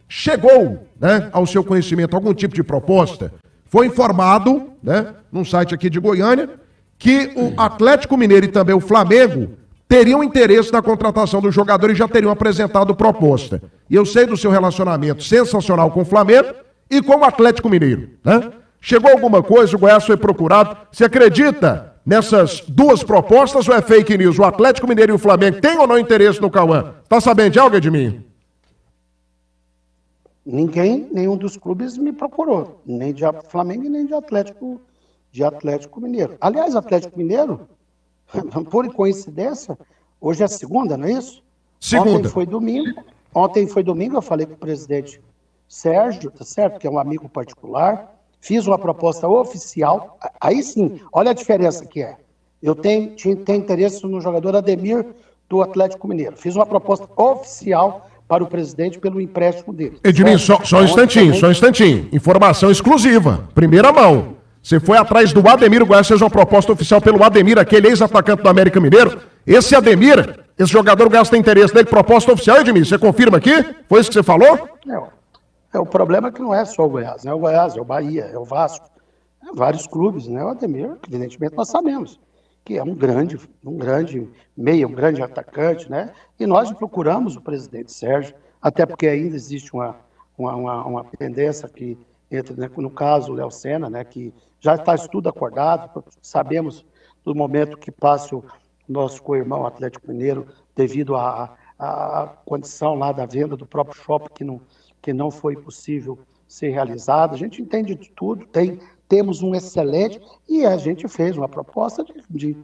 Chegou, né, ao seu conhecimento algum tipo de proposta? Foi informado, né, num site aqui de Goiânia, que o Atlético Mineiro e também o Flamengo teriam interesse na contratação do jogador e já teriam apresentado proposta. E eu sei do seu relacionamento sensacional com o Flamengo e com o Atlético Mineiro, né? Chegou alguma coisa, o Goiás foi procurado. Você acredita nessas duas propostas ou é fake news? O Atlético Mineiro e o Flamengo têm ou não interesse no Cauã? Tá sabendo de algo, Edmir? Nenhum dos clubes me procurou, nem de Flamengo e nem de Atlético Mineiro. Aliás, Atlético Mineiro, por coincidência, hoje é segunda, não é isso? Segunda. Ontem foi domingo, eu falei com o presidente Sérgio, tá certo? Que é um amigo particular. Fiz uma proposta oficial. Aí sim, olha a diferença que é. Eu tenho interesse no jogador Ademir do Atlético Mineiro. Fiz uma proposta oficial para o presidente pelo empréstimo dele. Edmir, só um instantinho. Informação exclusiva, primeira mão. Você foi atrás do Ademir, o Goiás fez uma proposta oficial pelo Ademir, aquele ex-atacante do América Mineiro. Esse Ademir, esse jogador, o Goiás tem interesse nele, proposta oficial, Edmir, você confirma aqui? Foi isso que você falou? O problema é que não é só o Goiás, né? O Goiás, é o Bahia, é o Vasco, vários clubes, né? O Ademir, evidentemente, nós sabemos que é um grande meia, um grande atacante, né? E nós procuramos o presidente Sérgio, até porque ainda existe uma pendência que entre, né, no caso, o Léo Senna, né, que já está tudo acordado, sabemos do momento que passa o nosso co-irmão Atlético Mineiro, devido à condição lá da venda do próprio shopping, que não foi possível ser realizada. A gente entende de tudo, temos um excelente, e a gente fez uma proposta de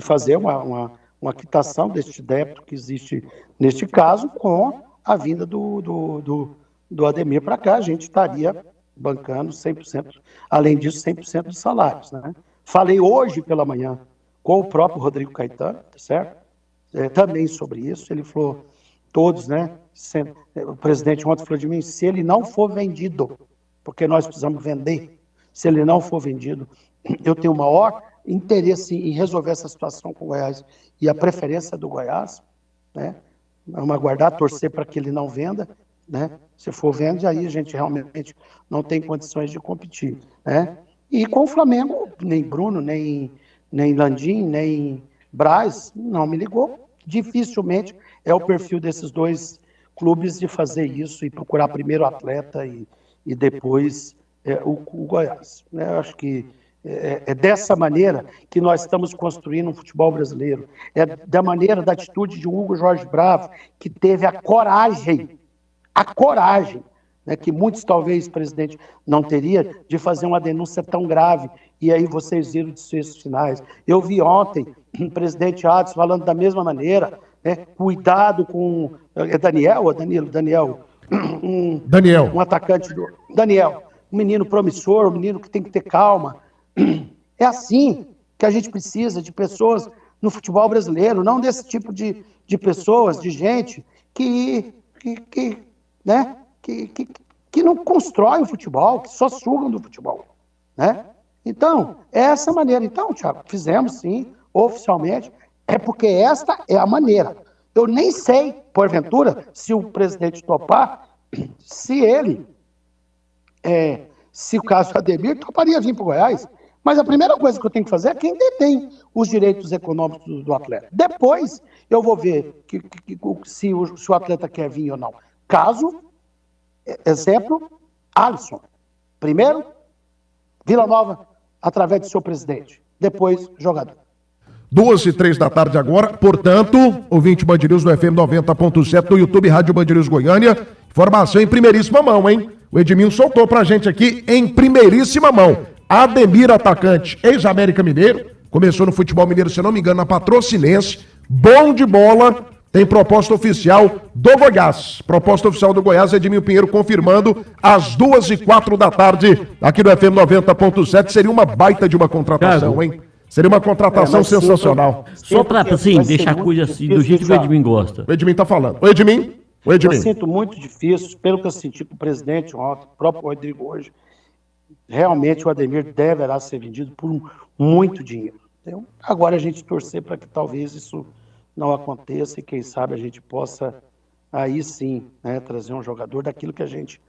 fazer uma quitação deste débito que existe neste caso, com a vinda do Ademir para cá. A gente estaria bancando 100%, além disso, 100% dos salários, né? Falei hoje pela manhã com o próprio Rodrigo Caetano, certo? Também sobre isso, ele falou, todos, né? O presidente ontem falou de mim, se ele não for vendido, porque nós precisamos vender, se ele não for vendido, eu tenho o maior interesse em resolver essa situação com o Goiás, e a preferência do Goiás, né? Vamos aguardar, torcer para que ele não venda, né? Se for vende, aí a gente realmente não tem condições de competir, né? E com o Flamengo, nem Bruno, nem Landim, nem Braz, não me ligou. Dificilmente é o perfil desses dois clubes de fazer isso e procurar primeiro o atleta e depois o Goiás, né? Eu acho que é dessa maneira que nós estamos construindo um futebol brasileiro. É da maneira, da atitude de Hugo Jorge Bravo, que teve a coragem, né, que muitos talvez, presidente, não teria, de fazer uma denúncia tão grave, e aí vocês viram de seus finais. Eu vi ontem o presidente Adson falando da mesma maneira, né, cuidado com... Daniel, um atacante do... Daniel, um menino promissor, um menino que tem que ter calma. É assim que a gente precisa de pessoas no futebol brasileiro, não desse tipo de pessoas, de gente que não constrói o futebol, que só sugam do futebol, né? Então, é essa maneira. Então, Thiago, fizemos sim, oficialmente, é porque esta é a maneira. Eu nem sei, porventura, se o presidente topar, se o caso Ademir toparia vir para o Goiás. Mas a primeira coisa que eu tenho que fazer é quem detém os direitos econômicos do atleta. Depois eu vou ver se o atleta quer vir ou não. Caso, exemplo, Alisson. Primeiro, Vila Nova, através do seu presidente. Depois, jogador. 2h03 da tarde agora, portanto, ouvinte Band News do FM 90.7 do YouTube Rádio Band News Goiânia. Informação em primeiríssima mão, hein? O Edminho soltou pra gente aqui em primeiríssima mão. Ademir, atacante, ex-América Mineiro, começou no futebol mineiro, se não me engano, na Patrocinense, bom de bola, tem proposta oficial do Goiás. Proposta oficial do Goiás, Edminho Pinheiro confirmando às 2h04 da tarde, aqui no FM 90.7, seria uma baita de uma contratação, hein? Seria uma contratação sensacional. Só pra, assim, deixar a coisa assim, do jeito que o Edmin gosta. O Edmin tá falando. O Edmin? Eu sinto muito difícil, pelo que eu senti com o presidente ontem, o próprio Rodrigo hoje, realmente o Ademir deverá ser vendido por muito dinheiro. Então, agora a gente torcer para que talvez isso não aconteça e quem sabe a gente possa aí sim, né, trazer um jogador daquilo que a gente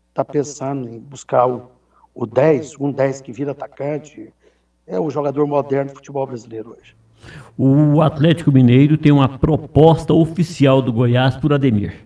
está pensando em buscar o 10, um 10 que vira atacante, é o jogador moderno do futebol brasileiro hoje. O Atlético Mineiro tem uma proposta oficial do Goiás por Ademir.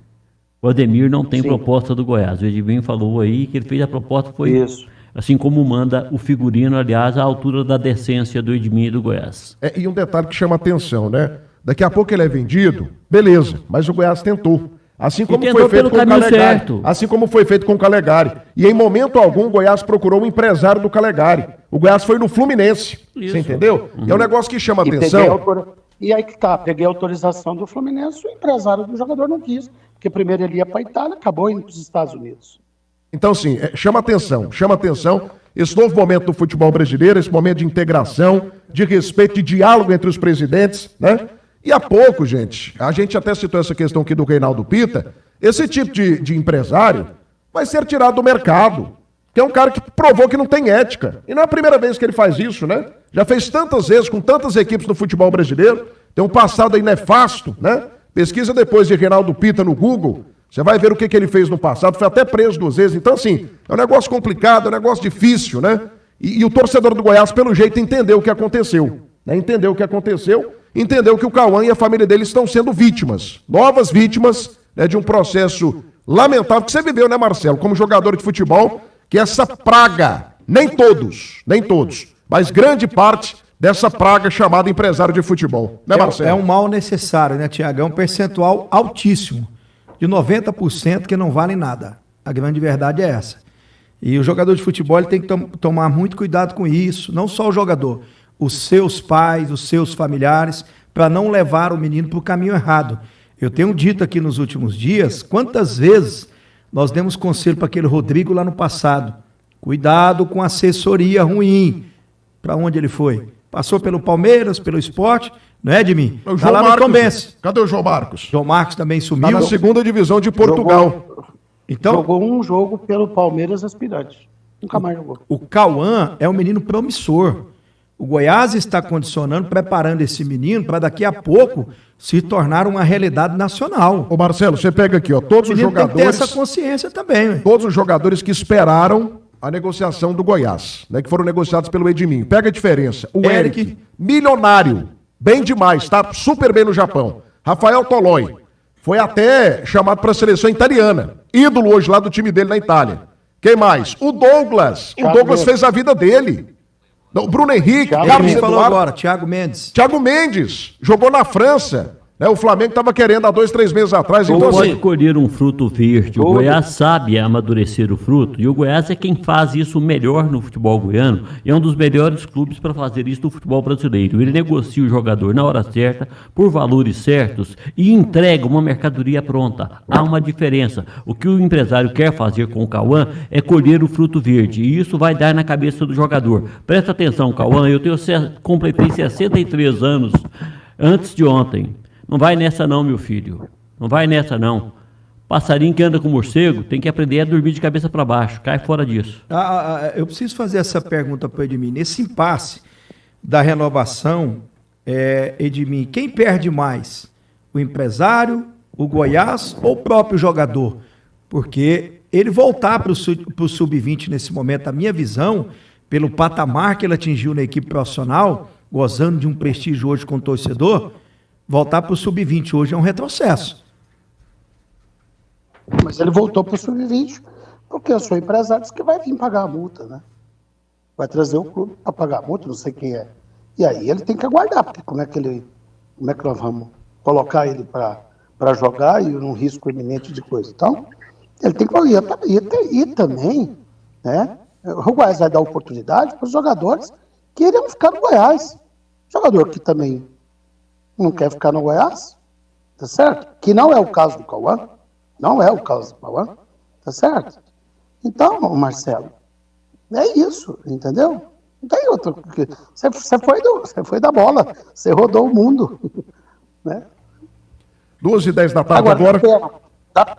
O Ademir não tem proposta do Goiás. O Edminho falou aí que ele fez a proposta, foi isso. Assim como manda o figurino, aliás, à altura da decência do Edminho e do Goiás. E um detalhe que chama atenção, né? Daqui a pouco ele é vendido, beleza, mas o Goiás tentou. Assim como foi feito com o Calegari. Assim como foi feito com o Calegari. E em momento algum o Goiás procurou um empresário do Calegari. O Goiás foi no Fluminense. Isso. Você entendeu? Uhum. É um negócio que chama atenção. E aí que tá, peguei a autorização do Fluminense, o empresário do jogador não quis. Porque primeiro ele ia para a Itália, acabou indo para os Estados Unidos. Então, sim, chama atenção esse novo momento do futebol brasileiro, esse momento de integração, de respeito, de diálogo entre os presidentes, né? E há pouco, gente, a gente até citou essa questão aqui do Reinaldo Pita, esse tipo de empresário vai ser tirado do mercado, que é um cara que provou que não tem ética. E não é a primeira vez que ele faz isso, né? Já fez tantas vezes com tantas equipes no futebol brasileiro, tem um passado aí nefasto, né? Pesquisa depois de Reinaldo Pita no Google, você vai ver o que ele fez no passado, foi até preso 2 vezes. Então, assim, é um negócio complicado, é um negócio difícil, né? E o torcedor do Goiás, pelo jeito, entendeu o que aconteceu. Né? Entendeu que o Cauã e a família dele estão sendo vítimas, novas vítimas, né, de um processo lamentável que você viveu, né, Marcelo, como jogador de futebol, que essa praga, nem todos, mas grande parte dessa praga chamada empresário de futebol. Né, Marcelo? É um mal necessário, né, Tiago? É um percentual altíssimo, de 90% que não vale nada. A grande verdade é essa. E o jogador de futebol ele tem que tomar muito cuidado com isso, não só o jogador, os seus pais, os seus familiares, para não levar o menino para o caminho errado. Eu tenho dito aqui nos últimos dias, quantas vezes nós demos conselho para aquele Rodrigo lá no passado. Cuidado com assessoria ruim. Para onde ele foi? Passou pelo Palmeiras, pelo Sport, não é, Edmin? O João lá Marcos, no Tombense. Cadê o João Marcos? João Marcos também sumiu. Está na segunda divisão de Portugal. Jogou um jogo pelo Palmeiras aspirante. Nunca mais jogou. O Cauã é um menino promissor. O Goiás está condicionando, preparando esse menino para daqui a pouco se tornar uma realidade nacional. Ô Marcelo, você pega aqui, ó, todos os jogadores... Tem que ter essa consciência também. Véio. Todos os jogadores que esperaram a negociação do Goiás, né, que foram negociados pelo Edminho. Pega a diferença. O Eric, milionário, bem demais, tá super bem no Japão. Rafael Tolói, foi até chamado para a seleção italiana. Ídolo hoje lá do time dele na Itália. Quem mais? O Douglas. O Douglas fez a vida dele. O Bruno Henrique, Carlos Eduardo. Falou agora, Thiago Mendes. Thiago Mendes, jogou na França, Né? O Flamengo estava querendo há 2, 3 meses atrás. Não Então, pode colher um fruto verde. O Goiás sabe amadurecer o fruto. E o Goiás é quem faz isso melhor no futebol goiano. E é um dos melhores clubes para fazer isso no futebol brasileiro. Ele negocia o jogador na hora certa, por valores certos, e entrega uma mercadoria pronta. Há uma diferença. O que o empresário quer fazer com o Cauã é colher o fruto verde. E isso vai dar na cabeça do jogador. Presta atenção, Cauã. Eu completei 63 anos antes de ontem. Não vai nessa não, meu filho. Não vai nessa não. Passarinho que anda com morcego tem que aprender a dormir de cabeça para baixo. Cai fora disso. Eu preciso fazer essa pergunta para o Edmir. Nesse impasse da renovação, Edmir, quem perde mais? O empresário, o Goiás ou o próprio jogador? Porque ele voltar para o Sub-20 nesse momento, a minha visão, pelo patamar que ele atingiu na equipe profissional, gozando de um prestígio hoje com o torcedor, voltar para o Sub-20 hoje é um retrocesso. Mas ele voltou para o Sub-20 porque eu sou empresário, disse que vai vir pagar a multa, né? Vai trazer o clube para pagar a multa, não sei quem é. E aí ele tem que aguardar, porque como é que nós vamos colocar ele para jogar e num risco iminente de coisa? Então, ele tem que ir também, né? O Goiás vai dar oportunidade para os jogadores que iriam ficar no Goiás. Jogador que também não quer ficar no Goiás, tá certo? Que não é o caso do Cauã, tá certo? Então, Marcelo, é isso, entendeu? Não tem outro. Você foi da bola, você rodou o mundo, né? 2h10 da tarde agora.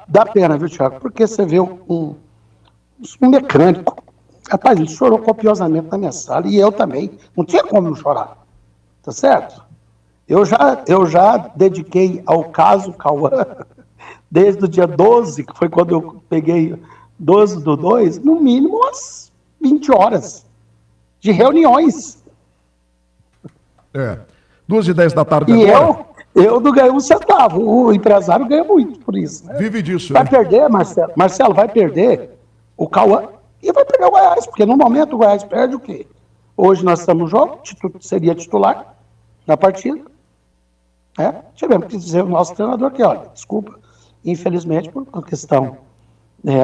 Dá pena, viu, Thiago? Porque você vê um mecânico. Rapaz, ele chorou copiosamente na minha sala e eu também. Não tinha como não chorar, tá certo? Eu já dediquei ao caso Cauã, desde o dia 12, que foi quando eu peguei 12/2, no mínimo umas 20 horas de reuniões. 2h10 da tarde e agora. Eu não ganhei um centavo, o empresário ganha muito por isso. Né? Vive disso. Vai perder, Marcelo. Marcelo, vai perder o Cauã e vai perder o Goiás, porque no momento o Goiás perde o quê? Hoje nós estamos no jogo, seria titular na partida. Tivemos que dizer ao nosso treinador que, olha, desculpa, infelizmente, por uma questão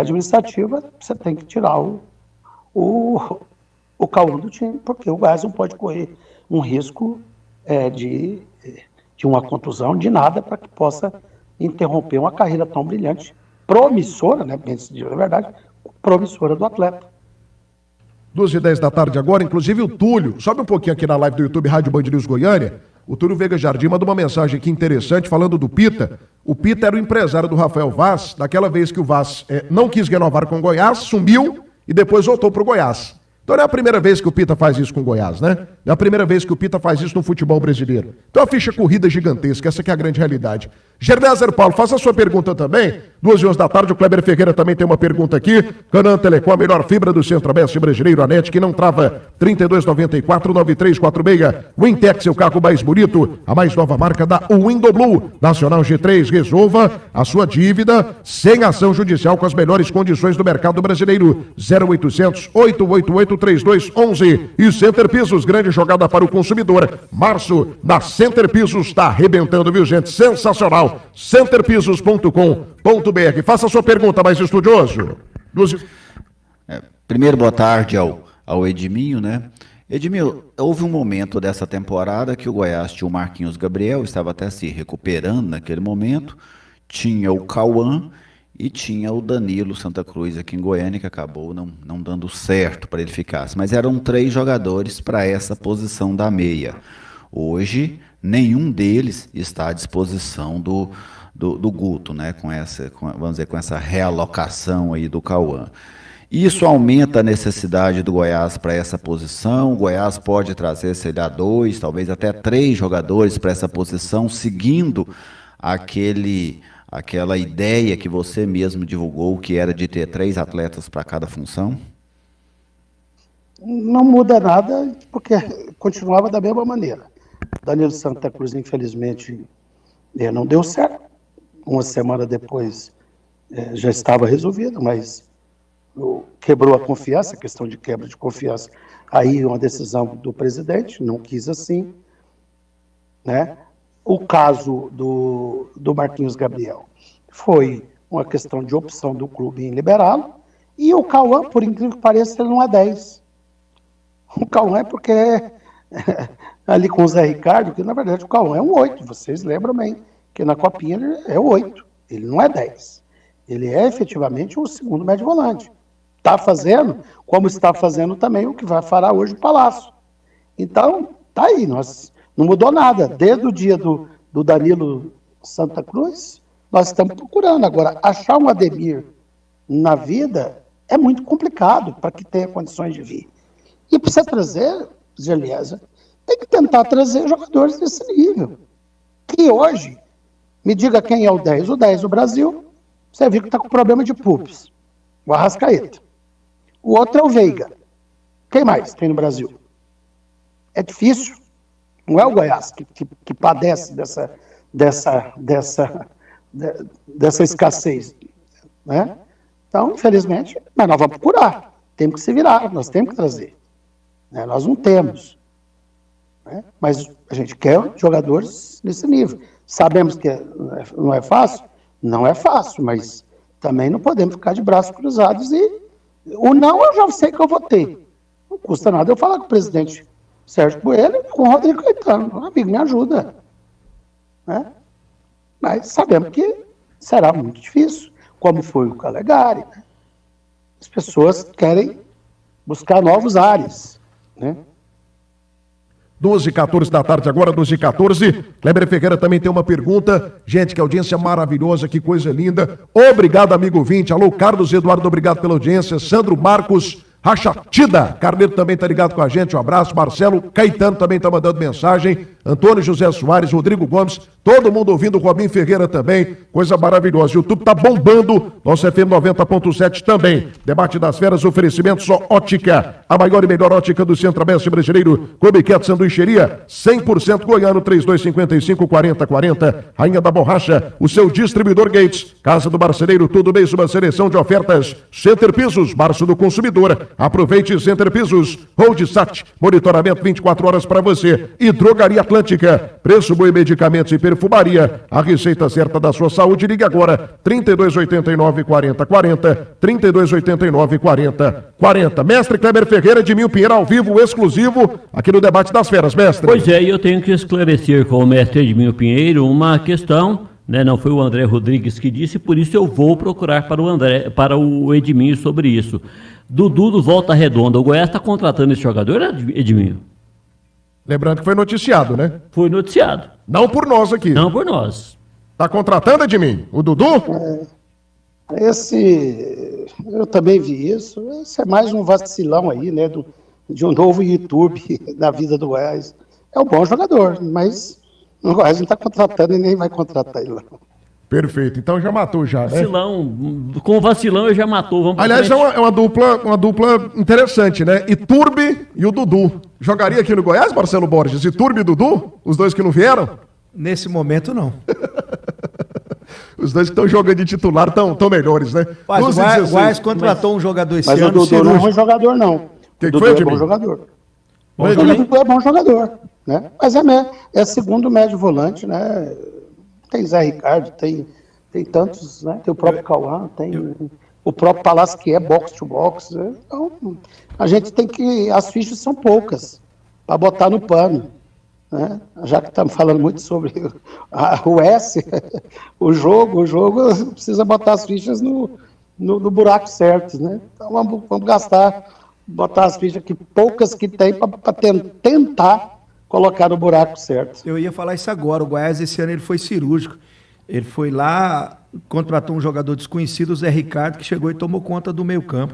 administrativa, você tem que tirar o Cauã do time, porque o Goiás não pode correr um risco de uma contusão, de nada, para que possa interromper uma carreira tão brilhante, promissora, né, na verdade, promissora do atleta. 2h10 da tarde agora, inclusive o Túlio, sobe um pouquinho aqui na live do YouTube Rádio Band News Goiânia, o Túlio Veiga Jardim mandou uma mensagem aqui interessante falando do Pita. O Pita era o empresário do Rafael Vaz, daquela vez que o Vaz não quis renovar com o Goiás, sumiu e depois voltou pro Goiás. Então não é a primeira vez que o Pita faz isso com o Goiás, né? É a primeira vez que o Pita faz isso no futebol brasileiro. Então a ficha corrida gigantesca, essa que é a grande realidade. Gernézer Paulo, faça a sua pergunta também. 2h11 da tarde, o Kleber Ferreira também tem uma pergunta aqui. Canaan Telecom, a melhor fibra do Centro-Oeste brasileiro, a NET, que não trava, 3294-9346. Wintex, seu carro mais bonito, a mais nova marca da Windoblu. Nacional G3, resolva a sua dívida sem ação judicial com as melhores condições do mercado brasileiro. 0800-888-3211. E Center Pisos, grande jogada para o consumidor. Março, na Center Pisos, está arrebentando, viu, gente? Sensacional. centerpisos.com.br. Faça a sua pergunta, mais estudioso. Primeiro, boa tarde ao Edminho, né? Edminho, houve um momento dessa temporada que o Goiás tinha o Marquinhos Gabriel, estava até se recuperando naquele momento, tinha o Cauã e tinha o Danilo Santa Cruz aqui em Goiânia, que acabou não dando certo para ele ficar. Mas eram 3 jogadores para essa posição da meia. Hoje, nenhum deles está à disposição do Guto, né? Vamos dizer, com essa realocação aí do Cauã. Isso aumenta a necessidade do Goiás para essa posição. O Goiás pode trazer, sei lá, 2, talvez até 3 jogadores para essa posição, seguindo aquela ideia que você mesmo divulgou, que era de ter 3 atletas para cada função? Não muda nada, porque continuava da mesma maneira. Danilo Santa Cruz, infelizmente, não deu certo. Uma semana depois já estava resolvido, mas quebrou a confiança, a questão de quebra de confiança. Aí uma decisão do presidente, não quis assim, né? o caso do Marquinhos Gabriel foi uma questão de opção do clube em liberá-lo, e o Cauã, por incrível que pareça, ele não é 10. O Cauã é porque ali com o Zé Ricardo, que na verdade o Cauã é um 8, vocês lembram bem, que na Copinha ele é 8, ele não é 10. Ele é efetivamente o segundo médio volante. Está fazendo, como está fazendo também o que vai fará hoje o Palácio. Então, tá aí, não mudou nada. Desde o dia do Danilo Santa Cruz, nós estamos procurando. Agora, achar um Ademir na vida é muito complicado para que tenha condições de vir. E precisa trazer, Geliesa, tem que tentar trazer jogadores desse nível. Que hoje, me diga quem é o 10. O 10 do Brasil, você viu que está com problema de pulpes. O Arrascaeta. O outro é o Veiga. Quem mais tem no Brasil? É difícil. Não é o Goiás que padece dessa escassez, né? Então, infelizmente, mas nós vamos procurar. Temos que se virar, nós temos que trazer. Né? Nós não temos. Né? Mas a gente quer jogadores nesse nível. Sabemos que não é fácil? Não é fácil, mas também não podemos ficar de braços cruzados e o não eu já sei que eu vou ter. Não custa nada eu falar com o presidente Sérgio Coelho e com o Rodrigo Caetano. Amigo, me ajuda. Né? Mas sabemos que será muito difícil, como foi o Calegari. Né? As pessoas querem buscar novos ares. Né? 12h14 da tarde, agora 12h14. Kleber Ferreira também tem uma pergunta. Gente, que audiência maravilhosa, que coisa linda. Obrigado, amigo ouvinte. Alô, Carlos Eduardo, obrigado pela audiência. Sandro Marcos Rachatida, Carneiro também tá ligado com a gente, um abraço. Marcelo Caetano também tá mandando mensagem. Antônio José Soares, Rodrigo Gomes, todo mundo ouvindo, Robin Ferreira também, coisa maravilhosa. O YouTube tá bombando, nosso FM 90.7 também. Debate das Feras, oferecimento só ótica, a maior e melhor ótica do Centro-Oeste brasileiro. Clube Quieto Sanduicheria, 100% goiano, 3255-4040. Rainha da Borracha, o seu distribuidor Gates. Casa do Marceneiro, tudo mês, uma seleção de ofertas. Center Pisos, março do consumidor. Aproveite Center Pisos, Roldsat, monitoramento 24 horas para você. E Drogaria Atlântica, preço bom em medicamentos e perfumaria. A receita certa da sua saúde, ligue agora, 3289-4040, 3289-4040. Mestre Kleber Ferreira, Edmilson Pinheiro, ao vivo, exclusivo, aqui no Debate das Feras, mestre. Pois é, e eu tenho que esclarecer com o mestre Edmilson Pinheiro uma questão, né? Não foi o André Rodrigues que disse, por isso eu vou procurar para o Edmilson sobre isso. Dudu do Volta Redonda, o Goiás está contratando esse jogador, Edmilson? Lembrando que foi noticiado, né? Foi noticiado. Não por nós aqui. Não por nós. Tá contratando, Edmilson? O Dudu? Eu também vi isso. Esse é mais um vacilão aí, né? De um novo YouTube da vida do Goiás. É um bom jogador, mas o Goiás não está contratando e nem vai contratar ele lá. Perfeito, então já matou já, né? Vacilão, com vacilão eu já matou. Vamos aliás, é uma dupla interessante, né? Iturbe e o Dudu. Jogaria aqui no Goiás, Marcelo Borges? Iturbe e Dudu? Os dois que não vieram? Nesse momento, não. Os dois que estão jogando de titular estão melhores, né? Mas o Goiás contratou um jogador esse ano. Mas o Dudu não é bom jogador, não. Quem o Dudu foi, é bom jogador. O Dudu é bom jogador, né? Mas é segundo médio volante, né? Tem Zé Ricardo, tem tantos, né? Tem o próprio Cauã, tem o próprio Palácio, que é box to box. Né? Então, a gente tem que... As fichas são poucas para botar no pano. Né? Já que estamos falando muito sobre o S, o jogo precisa botar as fichas no buraco certo. Né? Então, vamos botar as fichas poucas que tem para tentar colocar no buraco certo. Eu ia falar isso agora. O Goiás esse ano ele foi cirúrgico. Ele foi lá, contratou um jogador desconhecido, o Zé Ricardo, que chegou e tomou conta do meio campo.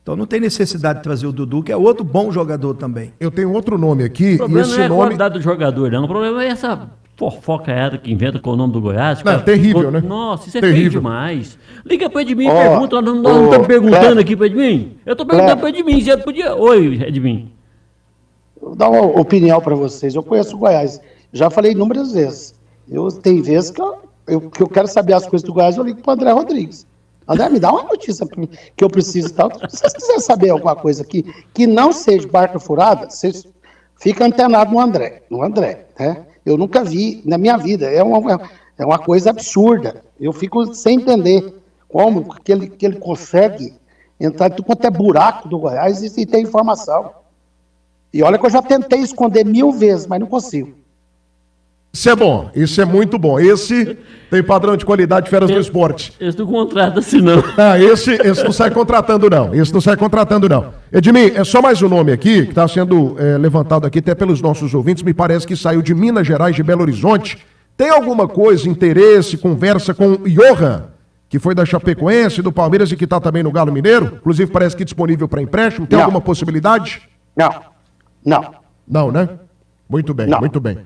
Então não tem necessidade de trazer o Dudu, que é outro bom jogador também. Eu tenho outro nome aqui. O problema e esse não é a nome... qualidade do jogador, não. O problema é essa fofoca que inventa com o nome do Goiás. Não, terrível, né? Nossa, isso é terrível. feio demais. Liga pro Edmilson e pergunta. Nós não estamos perguntando aqui pro Edmilson. Eu estou perguntando pro Edmilson. Você podia... Oi, Edmilson. Vou dar uma opinião para vocês. Eu conheço o Goiás. Já falei inúmeras vezes. Tem vezes que eu quero saber as coisas do Goiás, eu ligo para o André Rodrigues. André, me dá uma notícia que eu preciso e tal. Se vocês quiserem saber alguma coisa aqui que não seja barca furada, vocês ficam antenados no André. Né? Eu nunca vi na minha vida. É uma coisa absurda. Eu fico sem entender como que ele consegue entrar em tudo quanto é buraco do Goiás e ter informação. E olha que eu já tentei esconder 1000 vezes, mas não consigo. Isso é bom, isso é muito bom. Esse tem padrão de qualidade Feras do Esporte. Esse não contrata assim, não. Ah, esse não sai contratando, não. Esse não sai contratando, não. Edmir, é só mais um nome aqui, que está sendo levantado aqui até pelos nossos ouvintes, me parece que saiu de Minas Gerais, de Belo Horizonte. Tem alguma coisa, interesse, conversa com o Johan, que foi da Chapecoense, do Palmeiras e que está também no Galo Mineiro? Inclusive parece que disponível para empréstimo. Tem alguma possibilidade? Não, né? Muito bem, Não. muito bem.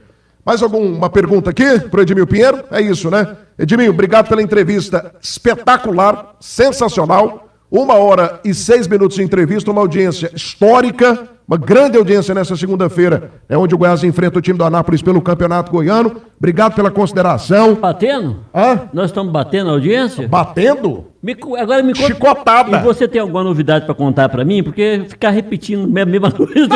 Mais alguma pergunta aqui para o Edmil Pinheiro? É isso, né? Edmil, obrigado pela entrevista espetacular, sensacional. 1h06 de entrevista, uma audiência histórica, uma grande audiência nessa segunda-feira, onde o Goiás enfrenta o time do Anápolis pelo Campeonato Goiano. Obrigado pela consideração. Batendo? Hã? Nós estamos batendo a audiência? Batendo? Agora me conta. Chicotada. E você tem alguma novidade para contar para mim? Porque ficar repetindo a mesma coisa.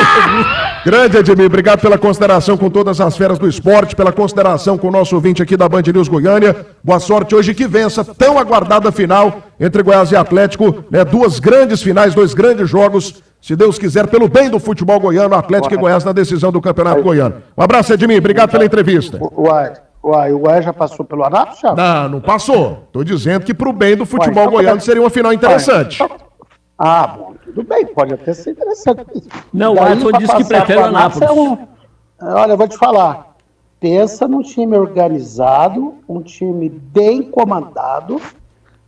Grande Edmir, obrigado pela consideração com todas as feras do esporte, pela consideração com o nosso ouvinte aqui da Band News Goiânia. Boa sorte hoje que vença tão aguardada final entre Goiás e Atlético, né? 2 grandes finais, 2 grandes jogos, se Deus quiser, pelo bem do futebol goiano, Atlético e Goiás na decisão do Campeonato Goiano. Um abraço, Edmir, obrigado pela entrevista. O Goiás já passou pelo Anápolis, já? Não passou. Tô dizendo que pro bem do futebol goiano seria uma final interessante. Bom, tudo bem, pode até ser interessante. Não, o Adson disse que prefere o Anápolis. Olha, eu vou te falar. Pensa num time organizado, um time bem comandado,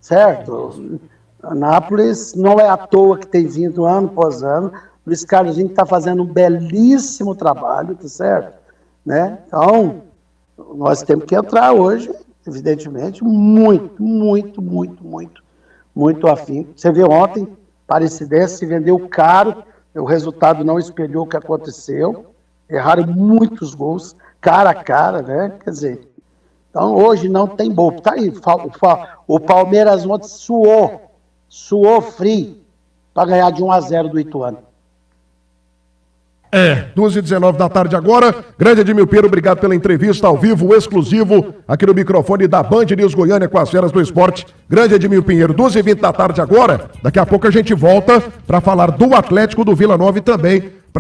certo? Anápolis não é à toa que tem vindo ano após ano. Luiz Carlos está fazendo um belíssimo trabalho, tá certo? Né? Então, nós temos que entrar hoje, evidentemente, muito afim. Você viu ontem, Aparecidense se vendeu caro, o resultado não espelhou o que aconteceu, erraram muitos gols, cara a cara, né? Quer dizer, então hoje não tem bobo. Tá aí, o Palmeiras ontem suou frio para ganhar de 1-0 do Ituano. 2h19 da tarde agora. Grande Edmil Pinheiro, obrigado pela entrevista ao vivo, exclusivo, aqui no microfone da Band News Goiânia com as feras do esporte. Grande Edmil Pinheiro, 2h20 da tarde agora. Daqui a pouco a gente volta para falar do Atlético do Vila Nova e também